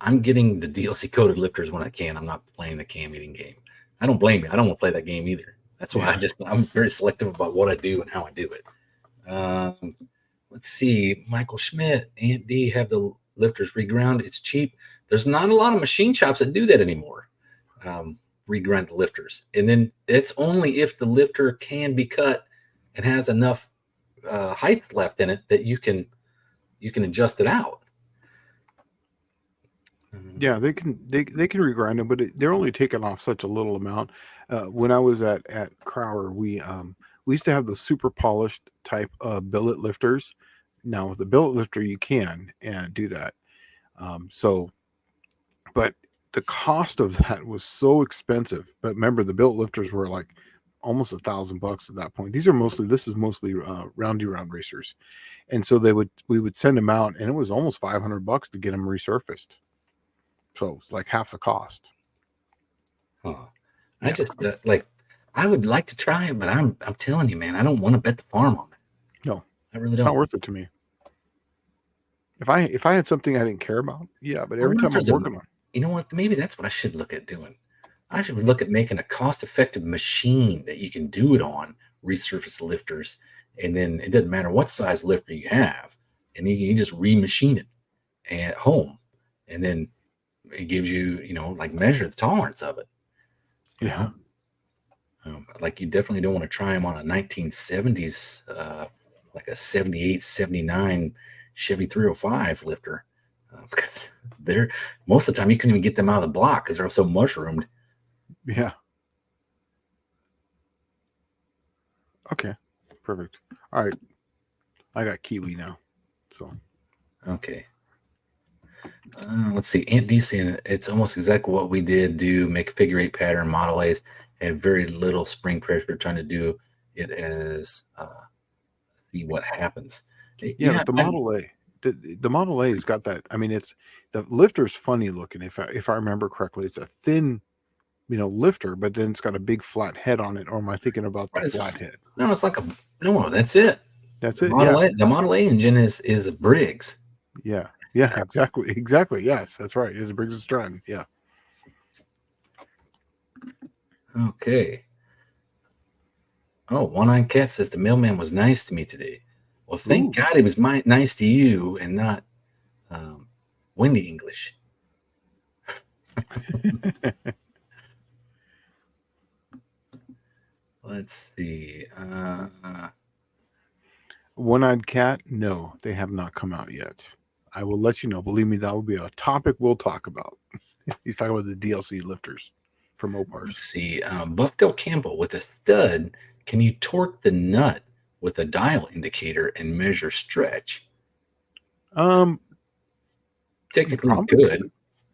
I'm getting the DLC coded lifters when I can. I'm not playing the cam eating game. I don't blame you. I don't want to play that game either. That's why Yeah. I'm very selective about what I do and how I do it. Let's see. Michael Schmidt, Aunt D have the lifters reground. It's cheap. There's not a lot of machine shops that do that anymore. Regrind the lifters. And then it's only if the lifter can be cut and has enough height left in it that you can adjust it out. Yeah, they can regrind them, but they're only taking off such a little amount. When I was at Crower, we used to have the super polished type billet lifters. Now with the billet lifter, you can and do that. But the cost of that was so expensive. But remember, the billet lifters were like almost $1,000 at that point. This is mostly roundy round racers, and so we would send them out, and it was almost $500 to get them resurfaced. So it's like half the cost. Huh. I Yeah. just I would like to try it, but I'm telling you, man, I don't want to bet the farm on it. No, I really it's not don't. worth it to me. If I had something I didn't care about, yeah. But I every wonder if time I'm there's a, working on, you know what? Maybe that's what I should look at doing. I should look at making a cost-effective machine that you can do it on, resurface lifters, and then it doesn't matter what size lifter you have, and you just remachine it at home, and then it gives you, like measure the tolerance of it. You yeah, know, like you definitely don't want to try them on a 1970s, like a 78, 79 Chevy 305 lifter, because they're most of the time you couldn't even get them out of the block because they're so mushroomed. yeah. Okay, perfect. All right, I got Kiwi now, so Okay. Let's see, Ant DC, and it's almost exactly what we did do, make a figure 8 pattern, Model A's, have very little spring pressure, trying to do it as, see what happens. Yeah, but the Model A, the Model A's got that. I mean, it's the lifter's funny looking. If I remember correctly, it's a thin, lifter, but then it's got a big flat head on it. Or am I thinking about the flat head? No, it's like no, that's it. That's the it. Model Yeah. A, the Model A engine is a Briggs. Yeah. Yeah. Exactly. Yes, that's right. It's a Briggs & Stratton. Yeah. Okay. Oh, One-Eyed Cat says the mailman was nice to me today. Well, thank God he was nice to you and not Wendy English. Let's see. One-Eyed Cat? No, they have not come out yet. I will let you know. Believe me, that will be a topic we'll talk about. He's talking about the DLC lifters for Mopars. Let's see. Buffdale Campbell, with a stud, can you torque the nut with a dial indicator and measure stretch? Technically, you could.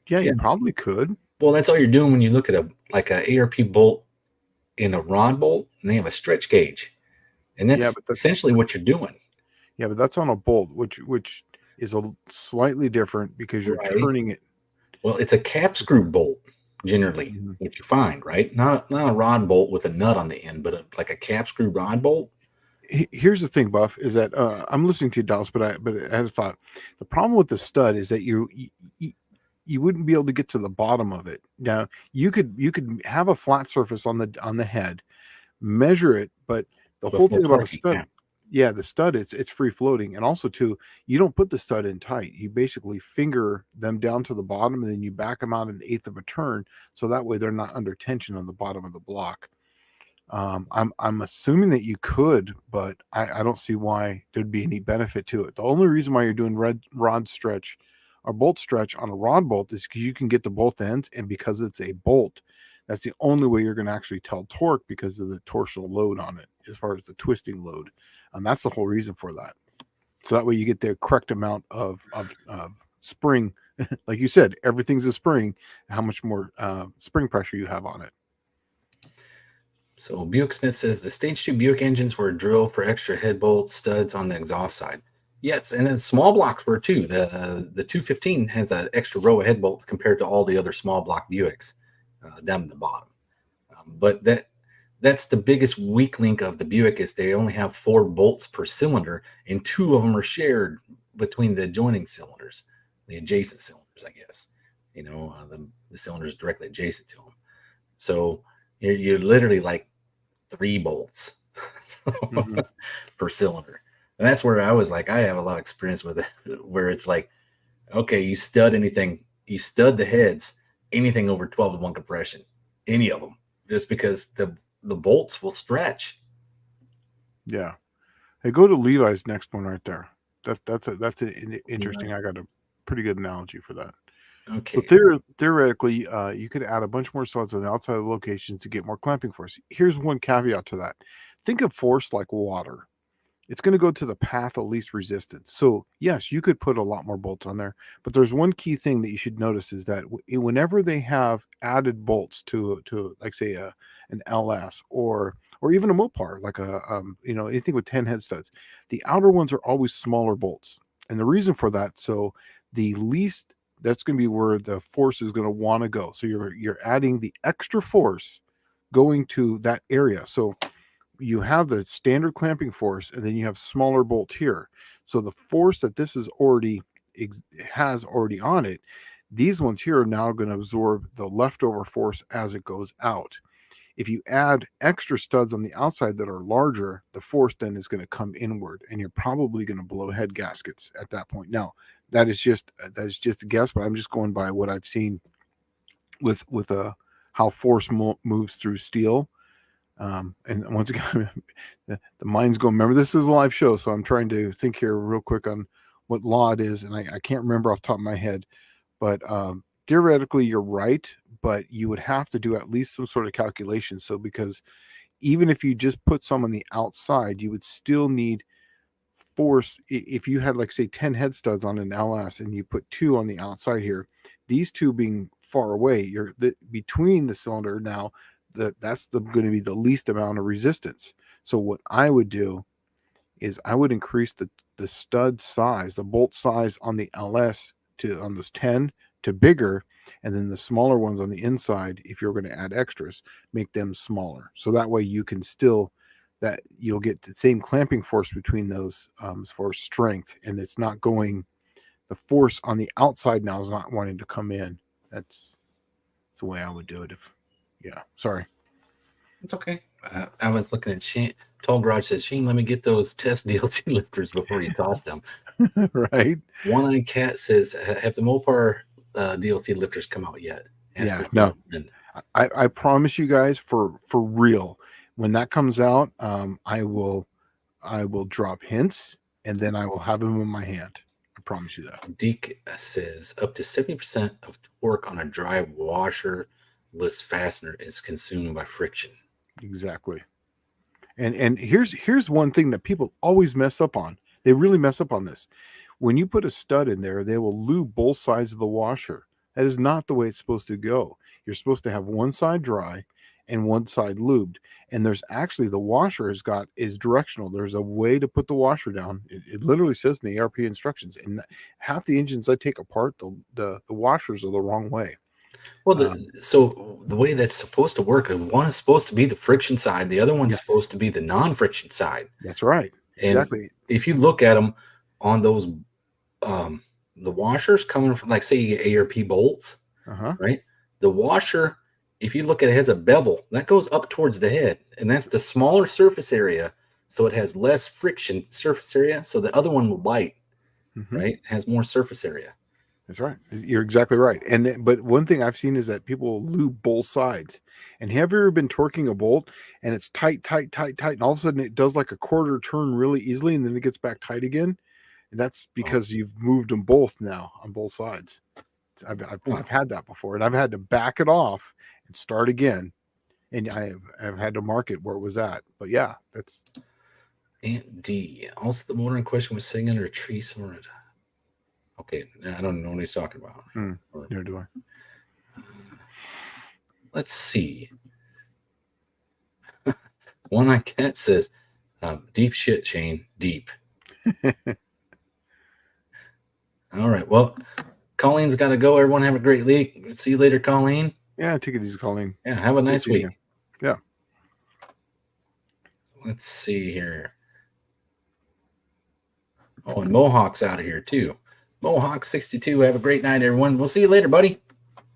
Yeah, you probably could. Well, that's all you're doing when you look at a ARP bolt in a rod bolt, and they have a stretch gauge, and that's essentially what you're doing. Yeah, but that's on a bolt, which is a slightly different because you're turning it. Well, it's a cap screw bolt generally, what you find, right? Not a rod bolt with a nut on the end, but like a cap screw rod bolt. Here's the thing, Buff, is that I'm listening to you, Dallas, but I had a thought. The problem with the stud is that you wouldn't be able to get to the bottom of it. Now you could have a flat surface on the head, measure it, but the whole thing about a stud, the stud, it's free floating, and also too, you don't put the stud in tight. You basically finger them down to the bottom, and then you back them out 1/8 of a turn, so that way they're not under tension on the bottom of the block. I'm assuming that you could, but I don't see why there'd be any benefit to it. The only reason why you're doing rod stretch or bolt stretch on a rod bolt is because you can get to both ends, and because it's a bolt, that's the only way you're going to actually tell torque because of the torsional load on it, as far as the twisting load, and that's the whole reason for that. So that way you get the correct amount of spring. Like you said, everything's a spring. How much more spring pressure you have on it. So Buick Smith says the Stage 2 Buick engines were a drill for extra head bolt studs on the exhaust side. Yes, and then small blocks were too. The 215 has an extra row of head bolts compared to all the other small block Buicks down at the bottom. But that's the biggest weak link of the Buick is they only have 4 bolts per cylinder, and 2 of them are shared between the adjoining cylinders, the adjacent cylinders, I guess. The cylinders directly adjacent to them. So you're literally like 3 bolts per cylinder. And that's where I was like, I have a lot of experience with it, where it's like, okay, you stud the heads, anything over 12-to-1 compression, any of them, just because the bolts will stretch. Yeah. Hey, go to Levi's next one right there. That's an interesting. Nice. I got a pretty good analogy for that. Okay. So theoretically, you could add a bunch more studs on the outside of the locations to get more clamping force. Here's one caveat to that. Think of force like water. It's going to go to the path of least resistance. So yes, you could put a lot more bolts on there, but there's one key thing that you should notice is that whenever they have added bolts to like say an LS or even a Mopar, like anything with 10 head studs, the outer ones are always smaller bolts. And the reason for that, so the least, that's going to be where the force is going to want to go. So you're adding the extra force going to that area. So you have the standard clamping force, and then you have smaller bolts here. So the force that this is has already on it, these ones here are now going to absorb the leftover force as it goes out. If you add extra studs on the outside that are larger, the force then is going to come inward, and you're probably going to blow head gaskets at that point. Now, that is just a guess, but I'm just going by what I've seen with how force moves through steel. And once again, the mind's going, remember, this is a live show, so I'm trying to think here real quick on what law it is, and I can't remember off the top of my head, but theoretically you're right, but you would have to do at least some sort of calculation. So because even if you just put some on the outside, you would still need force, if you had like say 10 head studs on an LS and you put 2 on the outside here, these 2 being far away, between the cylinder now, that's going to be the least amount of resistance. So what I would do is I would increase the stud size, the bolt size on the LS on those 10 to bigger, and then the smaller ones on the inside, if you're going to add extras, make them smaller. So that way you can still, that you'll get the same clamping force between those as far as strength, and it's not going, the force on the outside now is not wanting to come in. That's the way I would do it. Sorry. It's okay. I was looking at Shane. Tall Garage says, Shane, let me get those test DLC lifters before you toss them. Right. One-Eyed Cat says, have the Mopar DLC lifters come out yet? No. I promise you guys, for real, when that comes out, I will drop hints, and then I will have them in my hand. I promise you that. Deke says up to 70% of torque on a dry washerless fastener is consumed by friction. Exactly. And here's one thing that people always mess up on. They really mess up on this. When you put a stud in there, they will lube both sides of the washer. That is not the way it's supposed to go. You're supposed to have one side dry and one side lubed. And there's actually, the washer is directional. There's a way to put the washer down. It literally says in the ERP instructions. And half the engines I take apart, the washers are the wrong way. Well, so the way that's supposed to work, one is supposed to be the friction side, the other one's supposed to be the non-friction side. That's right. Exactly. And if you look at them on those, the washers coming from, like, say you get ARP bolts, right? The washer, if you look at it, has a bevel that goes up towards the head, and that's the smaller surface area, so it has less friction surface area. So the other one will bite, right? It has more surface area. That's right. You're exactly right. But one thing I've seen is that people lube both sides. And have you ever been torquing a bolt and it's tight, and all of a sudden it does like a quarter turn really easily, and then it gets back tight again? And that's because you've moved them both now on both sides. I've had that before, and I've had to back it off and start again. And I've had to mark it where it was at. But yeah, that's. Aunt D. Also, the motor in question was sitting under a tree somewhere. Okay, I don't know what he's talking about. Neither do I. Let's see. One-Eyed Cat says, deep shit, Shane. Deep. All right. Well, Colleen's got to go. Everyone have a great week. See you later, Colleen. Yeah, take it easy, Colleen. Yeah, have a nice week. Yeah. Let's see here. Oh, and Mohawk's out of here, too. Mohawk 62. Have a great night, everyone. We'll see you later, buddy.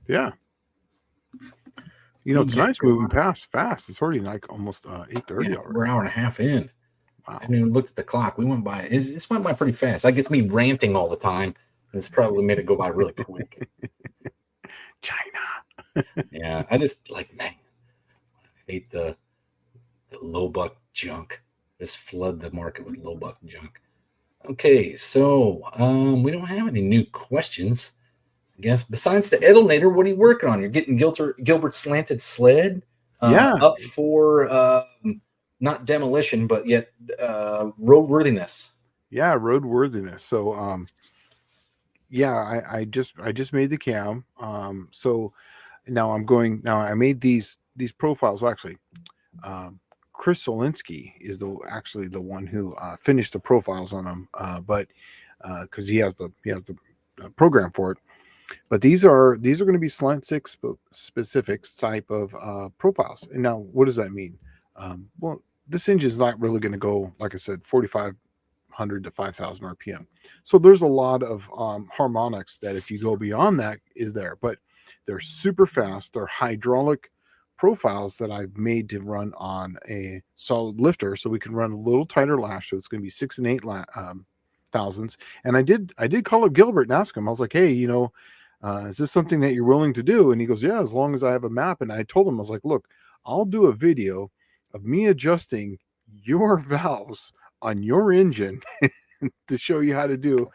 Yeah. Tonight's moving fast. It's already like almost 8:30 already. We're an hour and a half in. Wow. I haven't even looked at the clock. We went by. This went by pretty fast. I guess me ranting all the time. It's probably made it go by really quick. China. Yeah, I just man, I hate the low buck junk. Just flood the market with low buck junk. Okay, so we don't have any new questions. I guess besides the Edelnator, what are you working on? You're getting Gilbert's slanted sled, up for not demolition, but yet roadworthiness. Yeah, roadworthiness. So I just made the cam. So now I made these profiles actually. Chris Solinsky is the one who finished the profiles on them, but because he has the program for it. But these are going to be Slant 6 specifics type of profiles. And now, what does that mean? Well, this engine is not really going to go, like I said, 4,500 to 5,000 RPM. So there's a lot of harmonics that, if you go beyond that, is there. But they're super fast. They're hydraulic profiles that I've made to run on a solid lifter, so we can run a little tighter lash. So it's going to be 6 and 8 thousandths. And I did call up Gilbert and ask him. I was like, hey, is this something that you're willing to do? And he goes, yeah, as long as I have a map. And I told him, I was like, look, I'll do a video of me adjusting your valves on your engine to show you how to do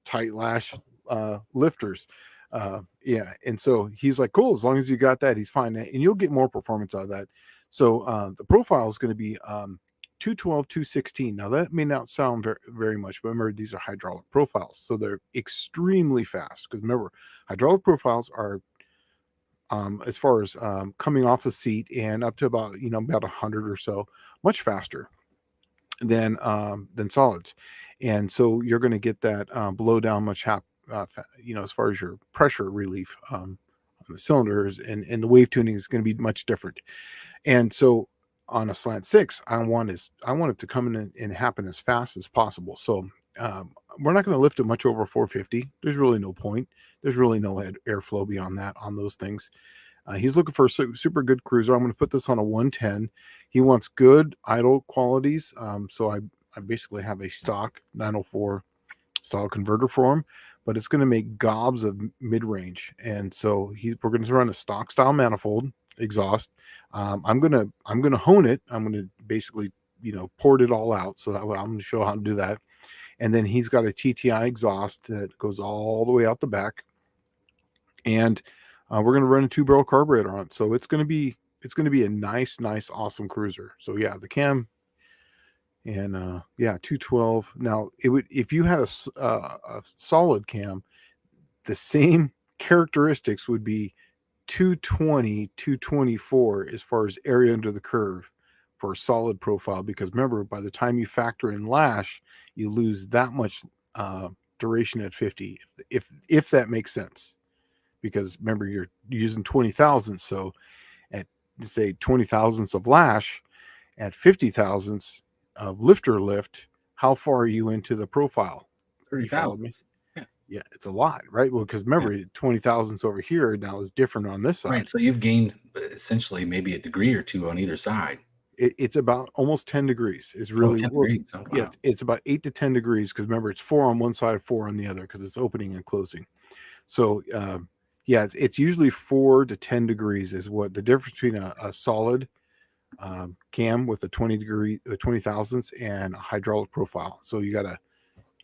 tight lash lifters. And so he's like, cool, as long as you got that, he's fine. And you'll get more performance out of that. So the profile is going to be 212, 216. Now that may not sound very, very much, but remember these are hydraulic profiles, so they're extremely fast. Because remember, hydraulic profiles are as far as coming off the seat and up to about about 100 or so, much faster than solids, and so you're going to get that blow down much as far as your pressure relief on the cylinders, and the wave tuning is going to be much different. And so on a Slant 6, I want it to come in and happen as fast as possible. So we're not going to lift it much over 450. There's really no point. There's really no airflow beyond that on those things. He's looking for a super good cruiser. I'm going to put this on a 110. He wants good idle qualities. So I basically have a stock 904 style converter for him, but it's going to make gobs of mid-range. And so we're going to run a stock style manifold exhaust. I'm going to hone it. I'm going to basically, port it all out. So that I'm going to show how to do that. And then he's got a TTI exhaust that goes all the way out the back. And we're going to run a 2-barrel carburetor on it. So it's going to be a nice, awesome cruiser. So yeah, the cam and 212. Now if you had a solid cam, the same characteristics would be 220, 224 as far as area under the curve for a solid profile, because remember, by the time you factor in lash, you lose that much duration at 50, if that makes sense. Because remember, you're using 20 thousandths, so at say 20 thousandths of lash at 50 thousandths of lifter lift, how far are you into the profile? 30,000. Yeah, it's a lot, right? Well, because remember, 20 thousandths over here now is different on this side. Right, so you've gained essentially maybe a degree or two on either side. It's about almost 10 degrees. It's really 10 degrees. Oh, wow. Yeah, it's about 8 to 10 degrees, because remember, it's 4 on one side, 4 on the other, because it's opening and closing. So it's usually 4 to 10 degrees is what the difference between a solid cam with a 20 thousandths and a hydraulic profile. So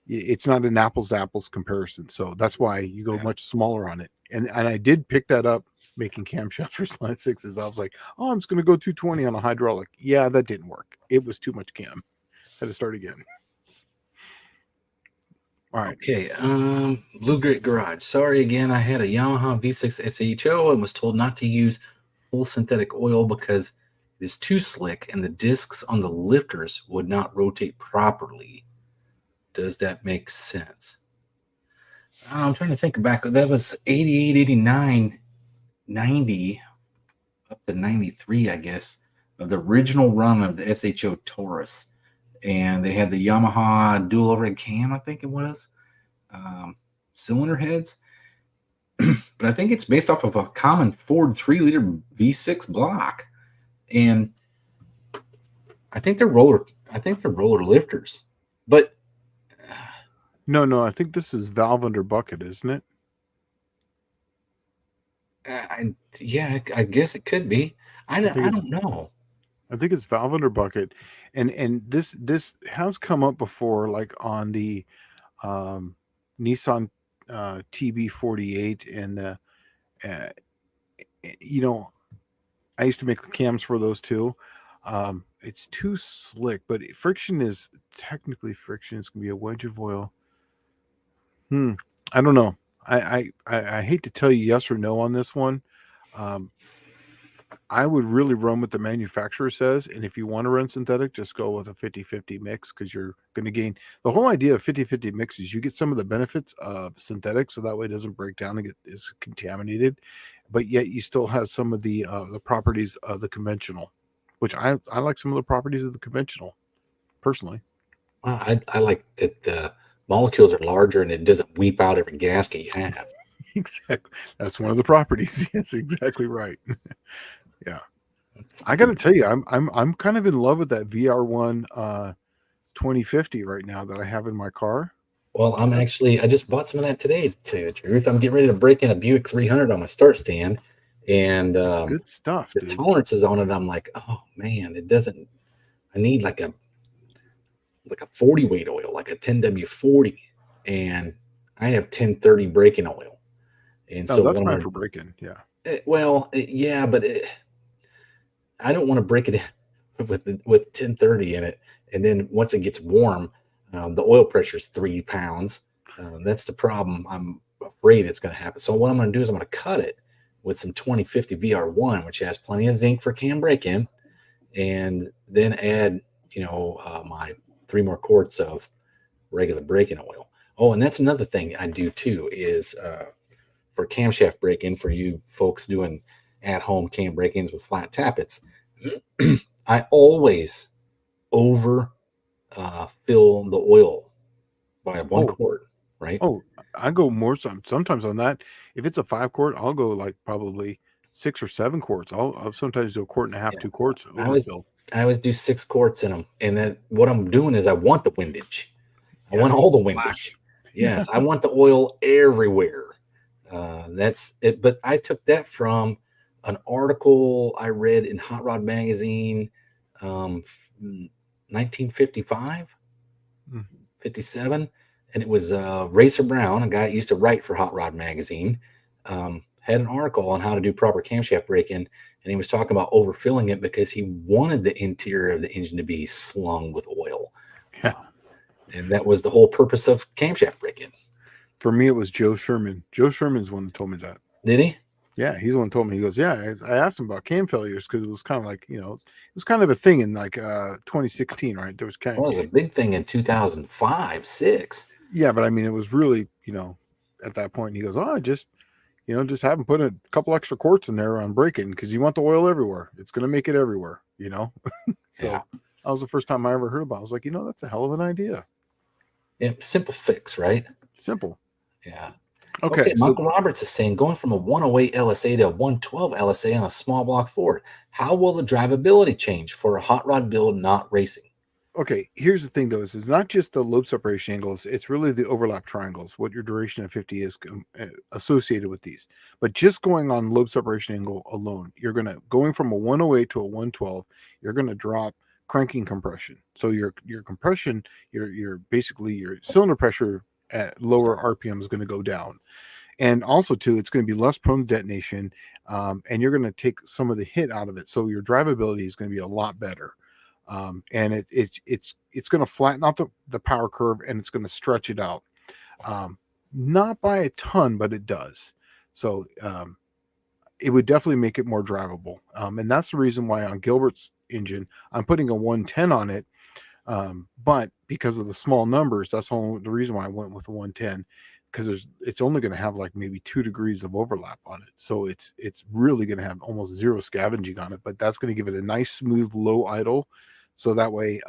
it's not an apples to apples comparison. So that's why you go much smaller on it. And I did pick that up making camshafts for Slant 6s. I was like, oh, I'm just going to go 220 on a hydraulic. Yeah, that didn't work. It was too much cam. Had to start again. All right. Okay. Blue Grit Garage. Sorry again. I had a Yamaha V6 SHO and was told not to use full synthetic oil because it's too slick and the discs on the lifters would not rotate properly. Does that make sense? I'm trying to think back. That was 88, 89, 90, up to 93, I guess, of the original run of the SHO Taurus. And they had the Yamaha dual overhead cam, I think it was, cylinder heads. But I think it's based off of a common Ford 3-liter V6 block. And I think they're roller lifters. But no, I think this is valve under bucket, isn't it? I guess it could be. I don't know. I think it's valve under bucket, and this has come up before, like on the Nissan TB48, and I used to make cams for those too. It's too slick, but friction is technically friction. It's gonna be a wedge of oil. I don't know. I hate to tell you yes or no on this one. I would really run what the manufacturer says. And if you want to run synthetic, just go with a 50-50 mix, because you're going to gain. The whole idea of 50-50 mix is you get some of the benefits of synthetic, so that way it doesn't break down and is contaminated, but yet you still have some of the properties of the conventional, which I like some of the properties of the conventional personally. Well, I like that the molecules are larger and it doesn't weep out every gasket you have. Exactly. That's one of the properties. Yes, exactly right. Yeah. I got to tell you, I'm kind of in love with that VR1 2050 right now that I have in my car. Well, I just bought some of that today, to tell you the truth. I'm getting ready to break in a Buick 300 on my start stand, and good stuff. The tolerances on it, I'm like, oh man, I need like a 40 weight oil, like a 10W40, and I have 1030 braking oil. And so that's fine for braking. Yeah. But I don't want to break it in with 1030 in it, and then once it gets warm, the oil pressure is 3 pounds. That's the problem. I'm afraid it's going to happen. So what I'm going to do is I'm going to cut it with some 2050 VR1, which has plenty of zinc for cam break-in, and then add, my 3 more quarts of regular break-in oil. Oh, and that's another thing I do too is for camshaft break-in, for you folks doing at-home cam break-ins with flat tappets, I always over fill the oil by 1 quart, right? Oh, I go more sometimes on that. If it's a 5 quart, I'll go like probably 6 or 7 quarts. I'll sometimes do 1.5 quart, Yeah. 2 quarts I overfill. always do 6 quarts in them, and then what I'm doing is I want the windage. I want Yeah, all the splash. windage. Yes, I want the oil everywhere. That's it. But I took that from an article I read in Hot Rod Magazine, 1955, Mm. 57, and it was Racer Brown, a guy that used to write for Hot Rod Magazine, had an article on how to do proper camshaft break-in, and he was talking about overfilling it because he wanted the interior of the engine to be slung with oil. Yeah. And that was the whole purpose of camshaft break-in. For me, it was Joe Sherman. Joe Sherman's the one that told me that. Did he? Yeah, he's the one that told me. He goes, yeah, I asked him about cam failures because it was kind of like, it was kind of a thing in like 2016, right? There was kind Well, of, it was a big thing in 2005, 6. yeah, but I mean, it was really, at that point, he goes, oh, just have him put a couple extra quarts in there on break-in because you want the oil everywhere. It's going to make it everywhere, So Yeah. that was the first time I ever heard about it. I was like, that's a hell of an idea. Yeah, simple fix, right? Simple. Yeah. Okay, so Michael Roberts is saying going from a 108 LSA to a 112 LSA on a small block Ford. How will the drivability change for a hot rod build not racing? okay, here's the thing though, is it's not just the lobe separation angles, it's really the overlap triangles, what your duration of 50 is associated with these. But just going on lobe separation angle alone, going from a 108 to a 112, you're going to drop cranking compression. So your compression, your basically your cylinder pressure at lower RPM is going to go down. And also too, it's going to be less prone to detonation, and you're going to take some of the hit out of it. So your drivability is going to be a lot better. And it's going to flatten out the power curve, and it's going to stretch it out, not by a ton, but it does. So it would definitely make it more drivable, and that's the reason why on Gilbert's engine I'm putting a 110 on it, but because of the small numbers, that's the reason why I went with a 110, because it's only going to have like maybe 2 degrees of overlap on it, so it's really going to have almost zero scavenging on it, but that's going to give it a nice smooth low idle. So that way,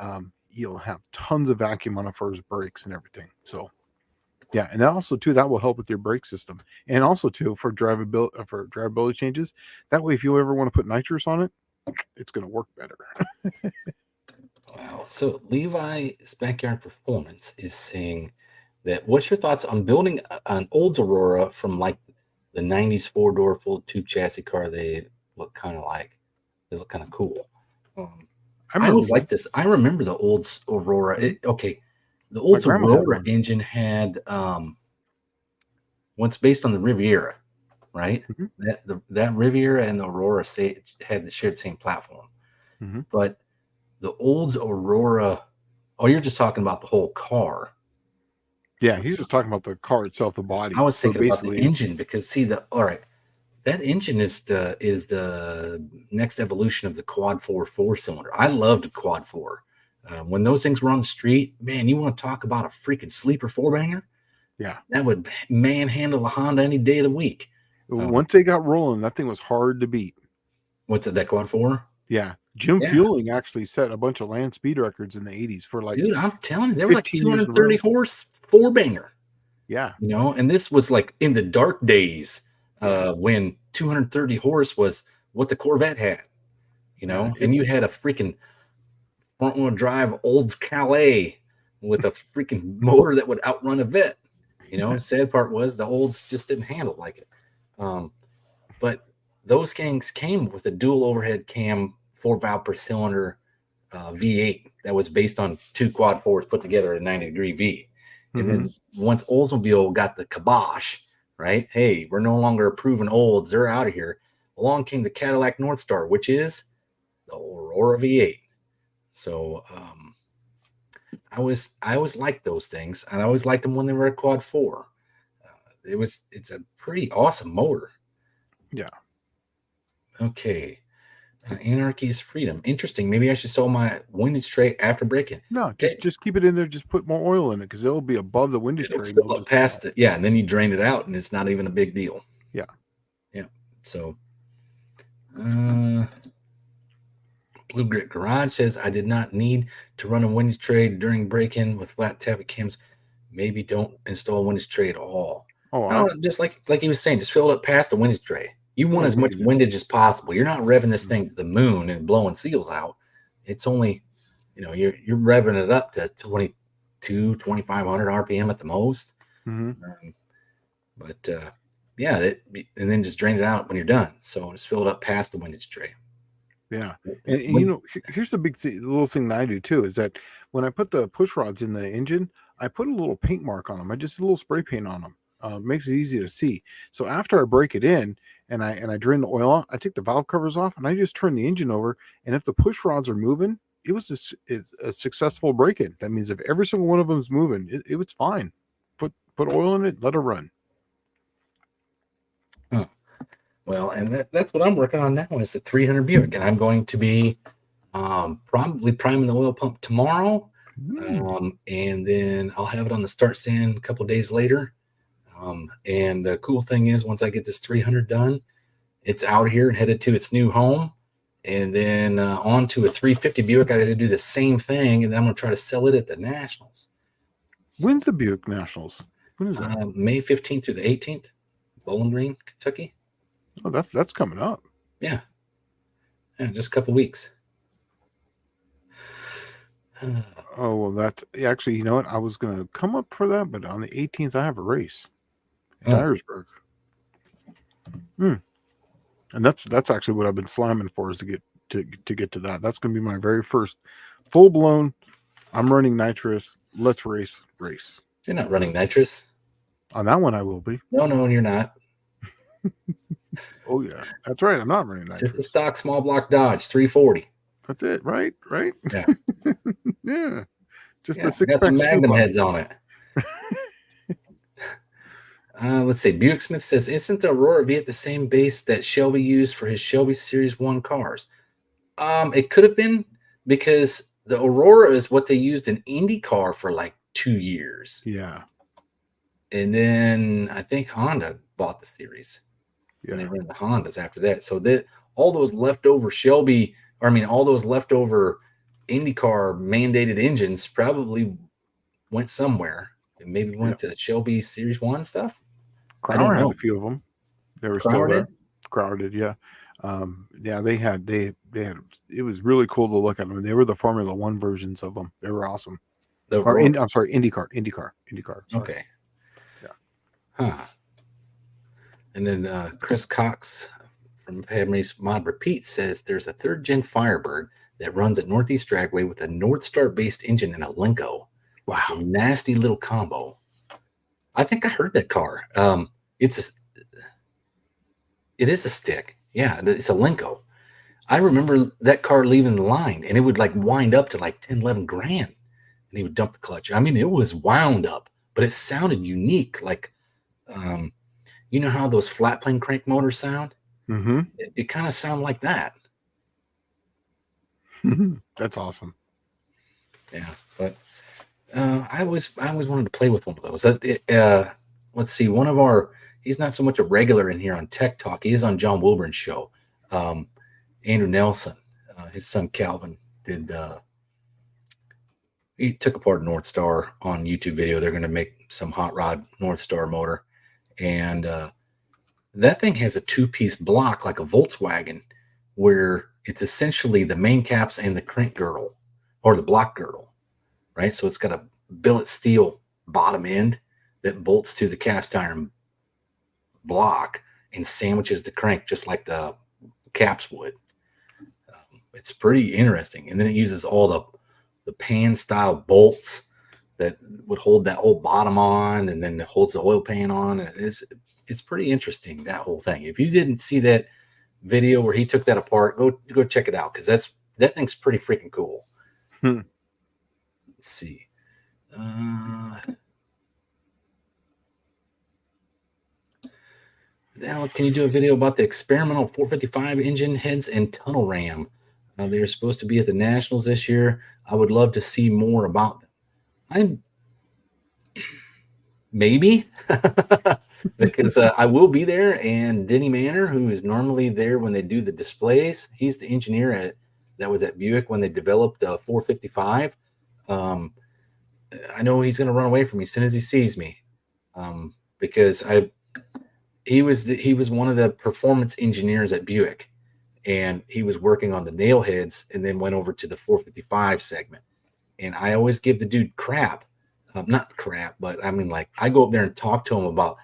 you'll have tons of vacuum on it for his brakes and everything. So, yeah, and also too, that will help with your brake system, and also too for drivability changes. That way, if you ever want to put nitrous on it, it's going to work better. Wow. So Levi's Backyard Performance is saying that what's your thoughts on building an Olds Aurora from like the 90s 4-door full tube chassis car? They look kind of cool. I always like this. I remember the Olds Aurora. The Olds Aurora engine had what's based on the Riviera, right? Mm-hmm. That Riviera and the Aurora shared the same platform, Mm-hmm. but the Olds Aurora. Oh, you're just talking about the whole car. Yeah, he's just talking about the car itself, the body. I was thinking about the engine because that engine is the next evolution of the quad 4-cylinder. I loved quad 4. When those things were on the street, man, you want to talk about a freaking sleeper 4-banger? Yeah, that would manhandle a Honda any day of the week. Once they got rolling, that thing was hard to beat. What's it, that quad 4? Yeah, Jim Fueling actually set a bunch of land speed records in the 80s for like. Dude, I'm telling you, they were like 230 horse 4-banger. Yeah, and this was like in the dark days when 230 horse was what the Corvette had. And you had a freaking front-wheel drive Olds Calais with a freaking motor that would outrun a Vet. Sad part was the Olds just didn't handle like it. But those things came with a dual overhead cam 4-valve per cylinder V8 that was based on 2 quad 4s put together at a 90-degree V. And then once Oldsmobile got the kibosh, right? Hey, we're no longer approving Olds. They're out of here. Along came the Cadillac Northstar, which is the Aurora V8. So I always liked those things, and I always liked them when they were a quad 4. It's a pretty awesome motor. Yeah. Okay. Anarchy is freedom. Interesting. Maybe I should sell my windage tray after braking. No, just keep it in there. Just put more oil in it because it'll be above the windage It'll tray. fill up past it. Yeah, and then you drain it out, and it's not even a big deal. Yeah. Yeah. So, Blue Grit Garage says I did not need to run a windage tray during break-in with flat tappet cams. Maybe don't install a windage tray at all. Oh, No, just like he was saying, just fill it up past the windage tray. You want as much windage as possible. You're not revving this thing to the moon and blowing seals out. It's only, you're revving it up to 2,500 RPM at the most. But yeah, and then just drain it out when you're done. So just fill it up past the windage tray. Yeah, and here's the little thing that I do too is that when I put the push rods in the engine, I put a little paint mark on them. I just a little spray paint on them. Makes it easy to see. So after I break it in and I drain the oil off, I take the valve covers off and I just turn the engine over. And if the push rods are moving, it's a successful break-in. That means if every single one of them is moving, it was fine. Put oil in it, let it run. Huh. Well, and that's what I'm working on now is the 300 Buick, and I'm going to be probably priming the oil pump tomorrow, and then I'll have it on the start stand a couple days later. And the cool thing is, once I get this 300 done, it's out here and headed to its new home, and then on to a 350 Buick. I got to do the same thing, and then I'm going to try to sell it at the Nationals. When's the Buick Nationals? When is that? May 15th through the 18th, Bowling Green, Kentucky. Oh, that's coming up. Yeah, just a couple weeks. Oh, well, that's actually, you know what? I was going to come up for that, but on the 18th, I have a race in Dyersburg. And that's actually what I've been slamming for is to get to that. That's going to be my very first full blown. I'm running nitrous. Let's race. You're not running nitrous. On that one, I will be. No, you're not. Oh yeah, that's right. I'm not running nitrous. Just a stock small block Dodge 340. That's it, right? Yeah. Yeah. Just a 6-pack. Got some Magnum heads on it. Let's see. Buick Smith says, isn't the Aurora V at the same base that Shelby used for his Shelby Series 1 cars? It could have been, because the Aurora is what they used in IndyCar for like 2 years. Yeah. And then I think Honda bought the series. Yeah. And they ran the Hondas after that. So that all those leftover all those leftover IndyCar mandated engines probably went somewhere. And maybe went to the Shelby Series 1 stuff. Crowder had a few of them. They were still there. Crowder did, yeah. They had it was really cool to look at them. They were the Formula 1 versions of them. They were awesome. I'm sorry, IndyCar. Sorry. Okay. Yeah. Huh. And then Chris Cox from Family's Mod Repeat says there's a 3rd gen Firebird that runs at Northeast Dragway with a Northstar based engine and a Lenko. Wow. It's a nasty little combo. I think I heard that car. It is a stick. Yeah, it's a Lenko. I remember that car leaving the line, and it would like wind up to like 10, 11 grand. And he would dump the clutch. I mean, it was wound up, but it sounded unique. Like, you know how those flat plane crank motors sound? Mm-hmm. It kind of sounded like that. That's awesome. Yeah, but I always wanted to play with one of those. Let's see, he's not so much a regular in here on Tech Talk. He is on John Wilburn's show. Andrew Nelson, his son Calvin, he took apart a North Star on YouTube video. They're going to make some hot rod North Star motor. And that thing has a 2-piece block like a Volkswagen, where it's essentially the main caps and the crank girdle or the block girdle, right? So it's got a billet steel bottom end that bolts to the cast iron block and sandwiches the crank just like the caps would. It's pretty interesting. And then it uses all the pan style bolts that would hold that whole bottom on, and then it holds the oil pan on. It's pretty interesting, that whole thing. If you didn't see that video where he took that apart, go check it out, because that thing's pretty freaking cool. Hmm. Let's see. Alex, can you do a video about the experimental 455 engine heads and tunnel ram? They're supposed to be at the Nationals this year. I would love to see more about them. Maybe because I will be there, and Denny Manor, who is normally there when they do the displays, he's the engineer that was at Buick when they developed the 455. I know he's going to run away from me as soon as he sees me, because he was one of the performance engineers at Buick, and he was working on the nail heads, and then went over to the 455 segment. And I always give the dude crap. Not crap, but I mean, like, I go up there and talk to him about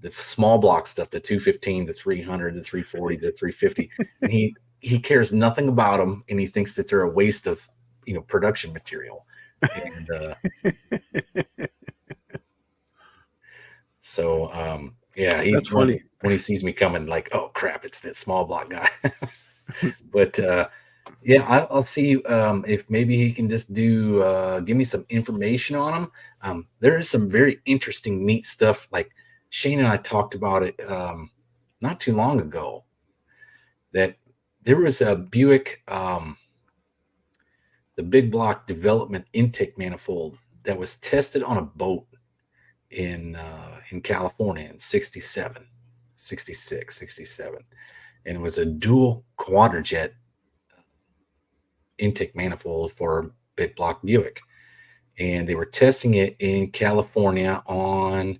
the small block stuff, the 215, the 300, the 340, the 350, and he cares nothing about them, and he thinks that they're a waste of production material. And so yeah, That's funny. When he sees me coming, like, oh crap, it's that small block guy. But yeah, I'll see if maybe he can just give me some information on them. There is some very interesting, neat stuff. Like Shane and I talked about it not too long ago, that there was a Buick, the big block development intake manifold that was tested on a boat in California in 67, 66, 67. And it was a dual quadrajet intake manifold for big block Buick, and they were testing it in California on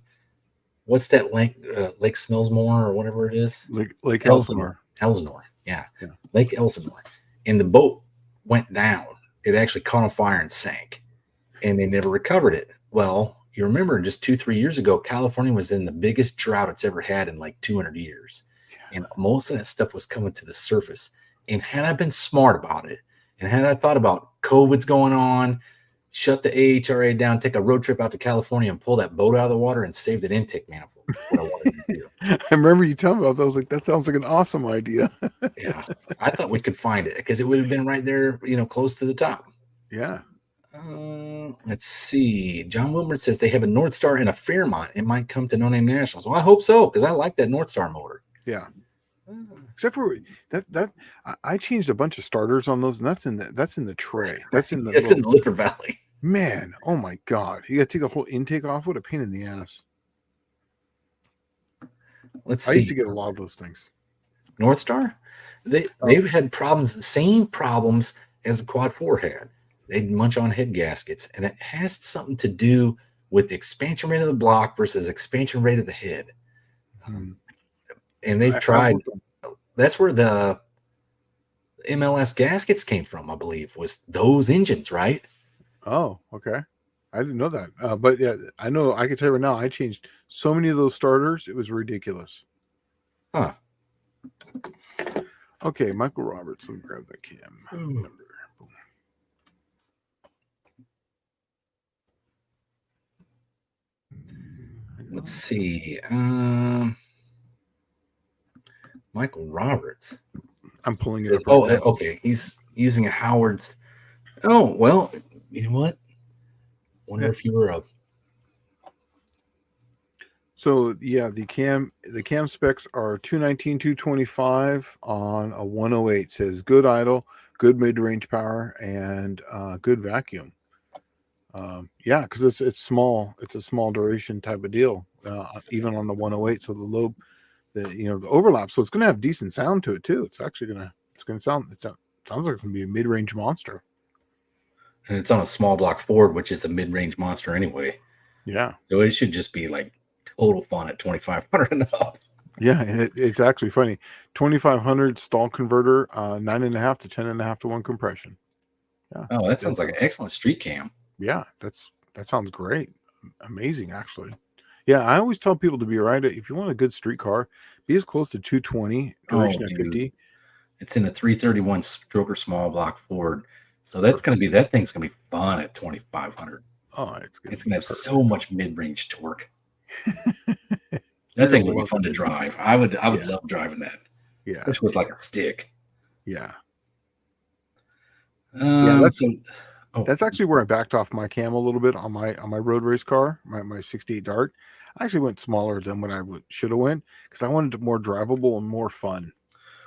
what's that lake Smellsmore or whatever it is, Lake Elsinore. Yeah, Lake Elsinore. And the boat went down. It actually caught on fire and sank, and they never recovered it. Well, you remember just 2-3 years ago, California was in the biggest drought it's ever had in like 200 years, and most of that stuff was coming to the surface. And had I been smart about it, and had I thought about COVID's going on, shut the AHRA down, take a road trip out to California and pull that boat out of the water and save that intake manifold. That's what I wanted to do. I remember you telling me about that. I was like, that sounds like an awesome idea. Yeah. I thought we could find it because it would have been right there, close to the top. Yeah. Let's see. John Wilmer says they have a North Star and a Fairmont. It might come to No Name Nationals. Well, I hope so, because I like that North Star motor. Yeah. Except for that I changed a bunch of starters on those, and that's in the tray. That's in the in the Lifford Valley. Man, oh my God. You gotta take the whole intake off. What a pain in the ass. Let's see. I used to get a lot of those things. North Star? They've had problems, the same problems as the Quad 4 had. They'd munch on head gaskets, and it has something to do with the expansion rate of the block versus expansion rate of the head. And they've tried. That's where the MLS gaskets came from, I believe, was those engines, right? Oh, okay. I didn't know that. But yeah, I know. I can tell you right now, I changed so many of those starters. It was ridiculous. Huh. Okay, Michael Roberts. Let me grab that cam number. Let's see. Michael Roberts. I'm pulling it up. Oh, okay. He's using a Howard's. Oh, well, you know what? Wonder if you were a. So yeah, the cam specs are 219, 225 on a 108. Says good idle, good mid-range power, and good vacuum. Yeah, because it's small. It's a small duration type of deal, even on the 108. So the overlap. So it's going to have decent sound to it too. It's actually sounds like it's going to be a mid-range monster. And it's on a small block Ford, which is a mid-range monster anyway. Yeah. So it should just be like total fun at 2,500 and up. Yeah, it's actually funny. 2,500 stall converter, 9.5 to 10.5 to 1 compression. Yeah. Oh, that sounds like an excellent street cam. Yeah, that sounds great. Amazing, actually. Yeah, I always tell people to be right. If you want a good street car, be as close to 220 duration at 50. It's in a 331 stroker small block Ford. So that's going to be, that thing's going to be fun at 2,500. Oh, it's going to have so much mid-range torque. That thing would be fun to drive. I would love driving that. Yeah. Especially with like a stick. Yeah. So Oh, That's actually where I backed off my cam a little bit on my road race car, my 68 Dart. I actually went smaller than what I should have went because I wanted it more drivable and more fun.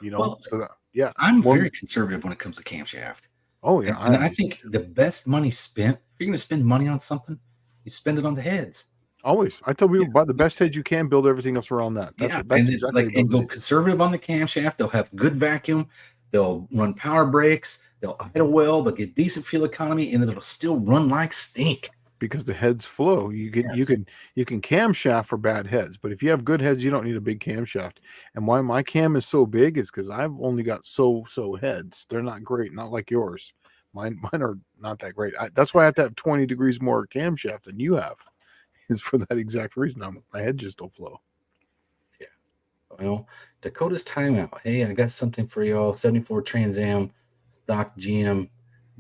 well, So that, yeah, I'm more. very conservative when it comes to camshaft. Oh yeah, And I think the best money spent, if you're going to spend money on something, you spend it on the heads. always. I tell people Yeah. buy the best heads you can, build everything else around that. Yeah. And That's then exactly and building go it conservative on the camshaft. They'll have good vacuum. They'll run power brakes. They'll idle well. They'll get decent fuel economy, and it'll still run like stink. because the heads flow. Yes. You can camshaft for bad heads, but if you have good heads, you don't need a big camshaft. And why my cam is so big is because I've only got so heads. They're not great, not like yours. Mine are not that great. That's why I have to have 20 degrees more camshaft than you have. Is for that exact reason. My head just don't flow. Yeah. Well, Dakota's timeout. Hey, I got something for y'all. 74 Trans Am, stock GM,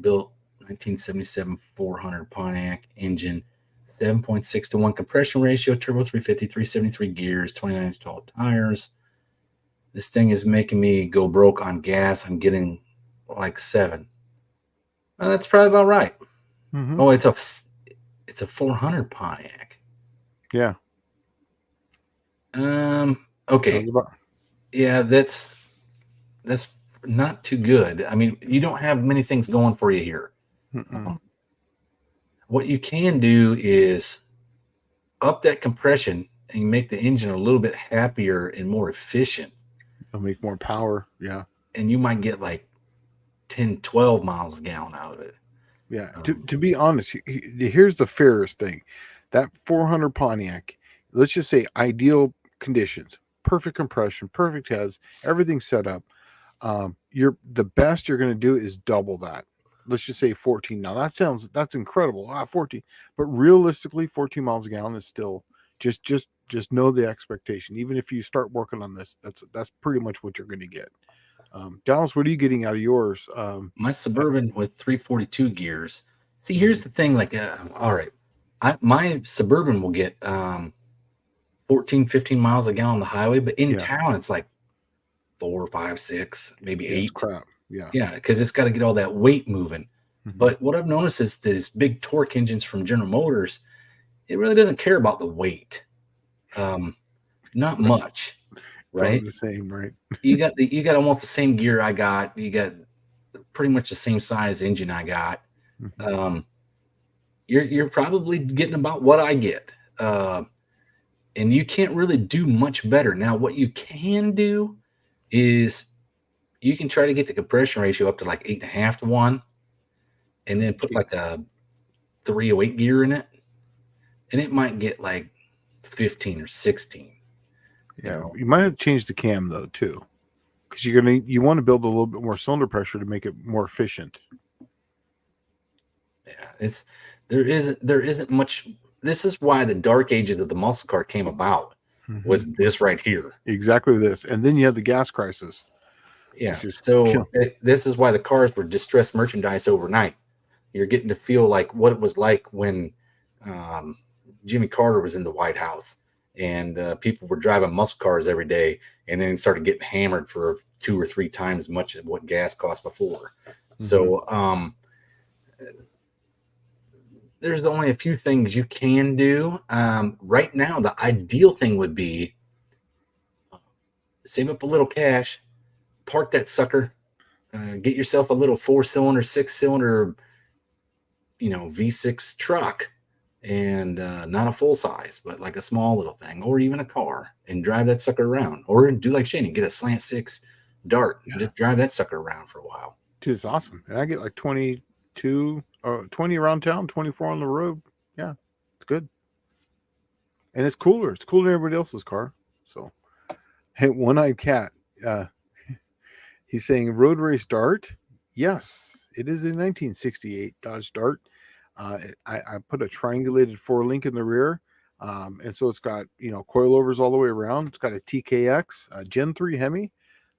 built 1977 400 Pontiac engine, 7.6 to 1 compression ratio, turbo 350, 373 gears, 29 inch tall tires. This thing is making me go broke on gas. I'm getting like 7. That's probably about right. Mm-hmm. Oh, it's a 400 Pontiac. Yeah. Okay. Yeah, that's not too good. I mean, you don't have many things going for you here. What you can do is up that compression and make the engine a little bit happier and more efficient. It'll make more power. Yeah. And you might get like 10, 12 miles a gallon out of it. Yeah. To be honest, here's the fairest thing. That 400 Pontiac, let's just say ideal conditions, perfect compression, perfect heads, everything set up. The best you're going to do is double that. Let's just say 14. Now that's incredible. 14, but realistically, 14 miles a gallon is still just know the expectation. Even if you start working on this, that's pretty much what you're going to get. Dallas, what are you getting out of yours? My Suburban with 342 gears. See, here's the thing. Like, all right, my Suburban will get 14, 15 miles a gallon on the highway, but in town it's like 4, 5, 6, maybe 8. It's crap. Yeah, because it's got to get all that weight moving. Mm-hmm. But what I've noticed is these big torque engines from General Motors, it really doesn't care about the weight. Not much. Right? It's all the same, right? you got almost the same gear I got. You got pretty much the same size engine I got. Mm-hmm. You're probably getting about what I get. And you can't really do much better. Now, what you can do is you can try to get the compression ratio up to like 8.5 to 1, and then put like a 308 gear in it, and it might get like 15 or 16. Yeah, you might have to change the cam though too, because you want to build a little bit more cylinder pressure to make it more efficient. Yeah, there isn't much. This is why the dark ages of the muscle car came about. Mm-hmm. Was this right here? Exactly this, and then you have the gas crisis. Yeah, this is why the cars were distressed merchandise overnight. You're getting to feel like what it was like when Jimmy Carter was in the White House. And people were driving muscle cars every day, and then started getting hammered for 2 or 3 times as much as what gas cost before. Mm-hmm. So there's only a few things you can do. Right now, the ideal thing would be save up a little cash, park that sucker, get yourself a little 4-cylinder, 6-cylinder, V6 truck. And not a full size, but like a small little thing, or even a car, and drive that sucker around, or do like Shane and get a Slant 6 Dart and just drive that sucker around for a while. Dude, it's awesome. And I get like 22 or 20 around town, 24 on the road. Yeah, it's good. And it's cooler. It's cooler than everybody else's car. So, hey, One-Eyed Cat, he's saying road race Dart. Yes, it is a 1968 Dodge Dart. I put a triangulated 4-link in the rear, and so it's got coilovers all the way around. It's got a TKX Gen 3 Hemi,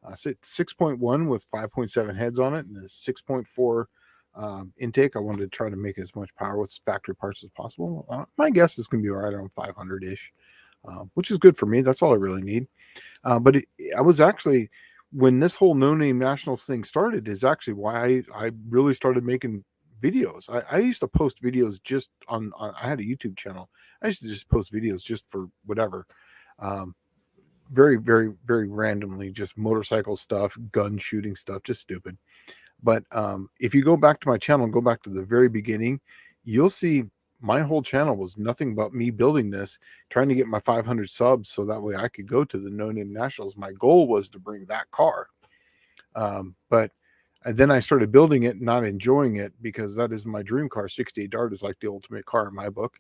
6.1 with 5.7 heads on it, and a 6.4 intake. I wanted to try to make as much power with factory parts as possible. My guess is going to be right around 500-ish, which is good for me. That's all I really need. But I was actually, when this whole no-name nationals thing started, is actually why I really started making videos. I used to post videos just on I had a YouTube channel. I used to just post videos just for whatever. Very, very, very randomly, just motorcycle stuff, gun shooting stuff, just stupid. But if you go back to my channel and go back to the very beginning, you'll see my whole channel was nothing but me building this, trying to get my 500 subs so that way I could go to the No Name Nationals. My goal was to bring that car. But then I started building it, not enjoying it, because that is my dream car. 68 Dart is like the ultimate car in my book.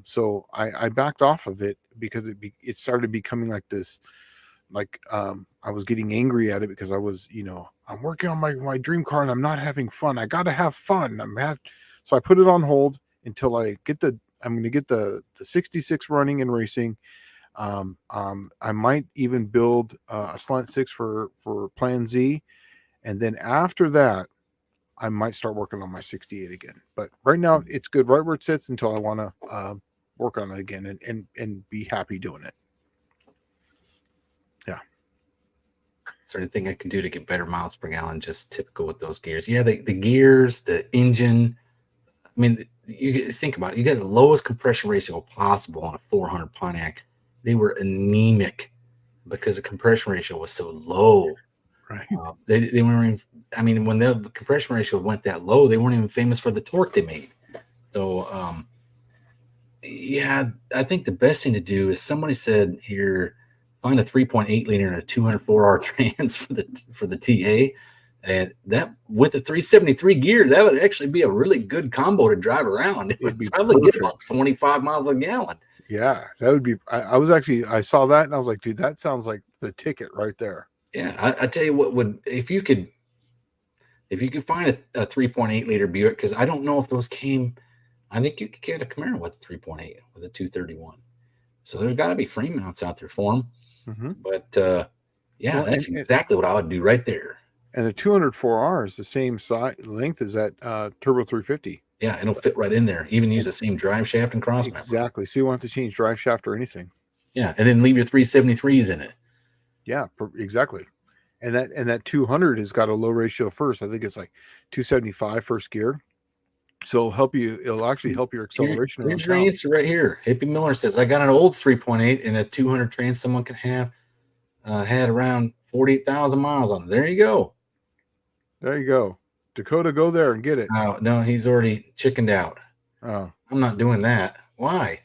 So I backed off of it because it started becoming like this, like I was getting angry at it because I was, I'm working on my dream car and I'm not having fun. I got to have fun. So I put it on hold until I'm going to get the 66 running and racing. I might even build a Slant 6 for Plan Z. And then after that, I might start working on my 68 again. But right now it's good right where it sits until I want to work on it again and be happy doing it. Yeah. Is there anything I can do to get better miles per gallon? Just typical with those gears. Yeah, the gears, the engine. I mean, you think about it. You got the lowest compression ratio possible on a 400 Pontiac. They were anemic because the compression ratio was so low. Right. They weren't even, I mean, when the compression ratio went that low, they weren't even famous for the torque they made. So, yeah, I think the best thing to do is somebody said here, find a 3.8 liter and a 204R trans for the TA. And that with a 373 gear, that would actually be a really good combo to drive around. It would probably perfect. Get about 25 miles a gallon. Yeah, that would be. I saw that and I was like, dude, that sounds like the ticket right there. Yeah, I tell you what would, if you could find a 3.8 liter Buick, because I don't know if those came. I think you could get a Camaro with a 3.8 with a 231. So there's got to be frame mounts out there for them. Mm-hmm. But yeah, well, that's exactly what I would do right there. And the 204R is the same length as that Turbo 350. Yeah, it'll fit right in there. Even use the same drive shaft and cross member. Exactly. So you won't have to change drive shaft or anything. Yeah, and then leave your 373s in it. Yeah, exactly. And that 200 has got a low ratio first. I think it's like 275 first gear. So it'll actually help your acceleration. Here's your answer right here. Hippie Miller says, I got an old 3.8 and a 200 trans someone can have had around 48,000 miles on it. There you go. There you go. Dakota, go there and get it. Oh, no, he's already chickened out. Oh, I'm not doing that. Why?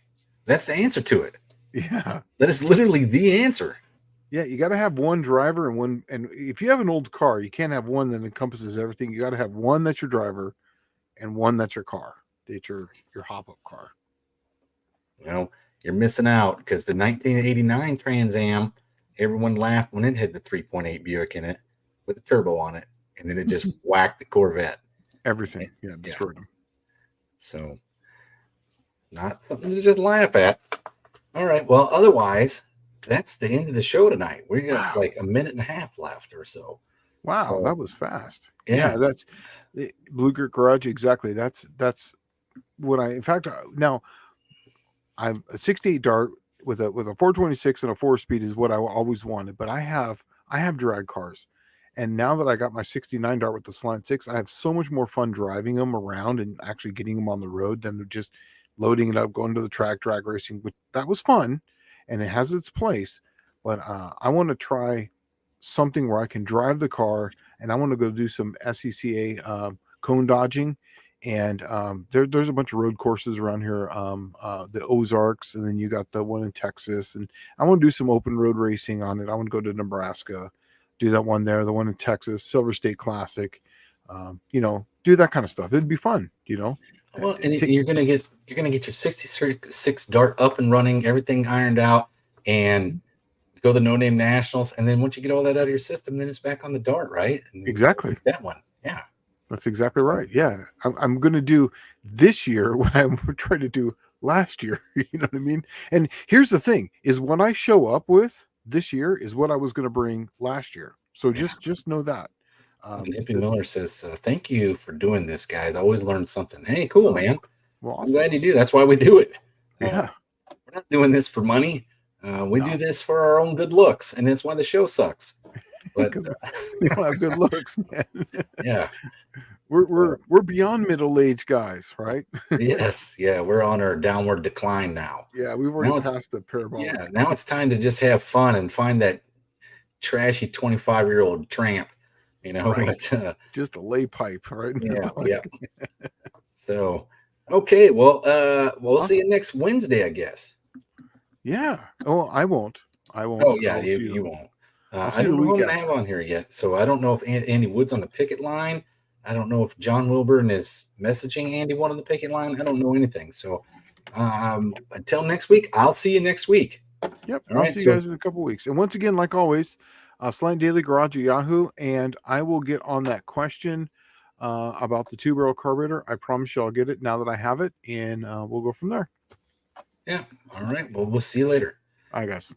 That's the answer to it. Yeah. That is literally the answer. Yeah, you got to have one driver and if you have an old car, you can't have one that encompasses everything. You got to have one that's your driver and one that's your car. That's your hop-up car. You're missing out because the 1989 Trans Am, everyone laughed when it had the 3.8 Buick in it with a turbo on it, and then it just whacked the Corvette. Everything. Yeah, destroyed them. So, not something to just laugh at. All right. Well, otherwise, that's the end of the show tonight. We got like a minute and a half left or so. Wow, so, that was fast. Yeah, that's the Blue Grit Garage. Exactly. That's what in fact, now I'm a 68 Dart with a 426 and a 4-speed is what I always wanted. But I have drag cars. And now that I got my 69 Dart with the Slant 6, I have so much more fun driving them around and actually getting them on the road than just loading it up, going to the track, drag racing. But that was fun, and it has its place. But I want to try something where I can drive the car, and I want to go do some SCCA cone dodging. And there's a bunch of road courses around here, the Ozarks, and then you got the one in Texas. And I want to do some open road racing on it. I want to go to Nebraska, do that one there, the one in Texas, Silver State Classic, do that kind of stuff. It'd be fun, Well, and you're gonna get your 66 Dart up and running, everything ironed out, and go to the No Name Nationals. And then once you get all that out of your system, then it's back on the Dart, right? And exactly. That one, yeah. That's exactly right. Yeah, I'm going to do this year what I tried to do last year. You know what I mean? And here's the thing: is what I show up with this year is what I was going to bring last year. So just know that. Hippie Miller says, "Thank you for doing this, guys. I always learn something." Hey, cool, man. Well, awesome. I'm glad you do. That's why we do it. Yeah, we're not doing this for money. We do this for our own good looks, and that's why the show sucks. But we don't have good looks, man. Yeah. we're beyond middle age guys, right? Yes, yeah, we're on our downward decline now. Yeah, we've already Now it's passed the parabolic. yeah, now it's time to just have fun and find that trashy 25-year-old tramp, Right. but Just a lay pipe, right? That's yeah, all. yeah. So, okay, well, we'll see Awesome. you next Wednesday, I guess. Yeah. Oh, I won't. I won't. Oh yeah, I'll see you. you won't. I'll I see you the don't know who week I'm gonna have after. on here yet, so I don't know if Andy Wood's on the picket line. I don't know if John Wilburn is messaging Andy one on the picket line. I don't know anything. So until next week, I'll see you next week. Yep. All I'll right. see you So guys in a couple weeks. And once again, like always, Slant Daily Garage at Yahoo, and I will get on that question about the 2-barrel carburetor. I promise you I'll get it now that I have it, and we'll go from there. yeah. All right. Well, we'll see you later. All right, guys.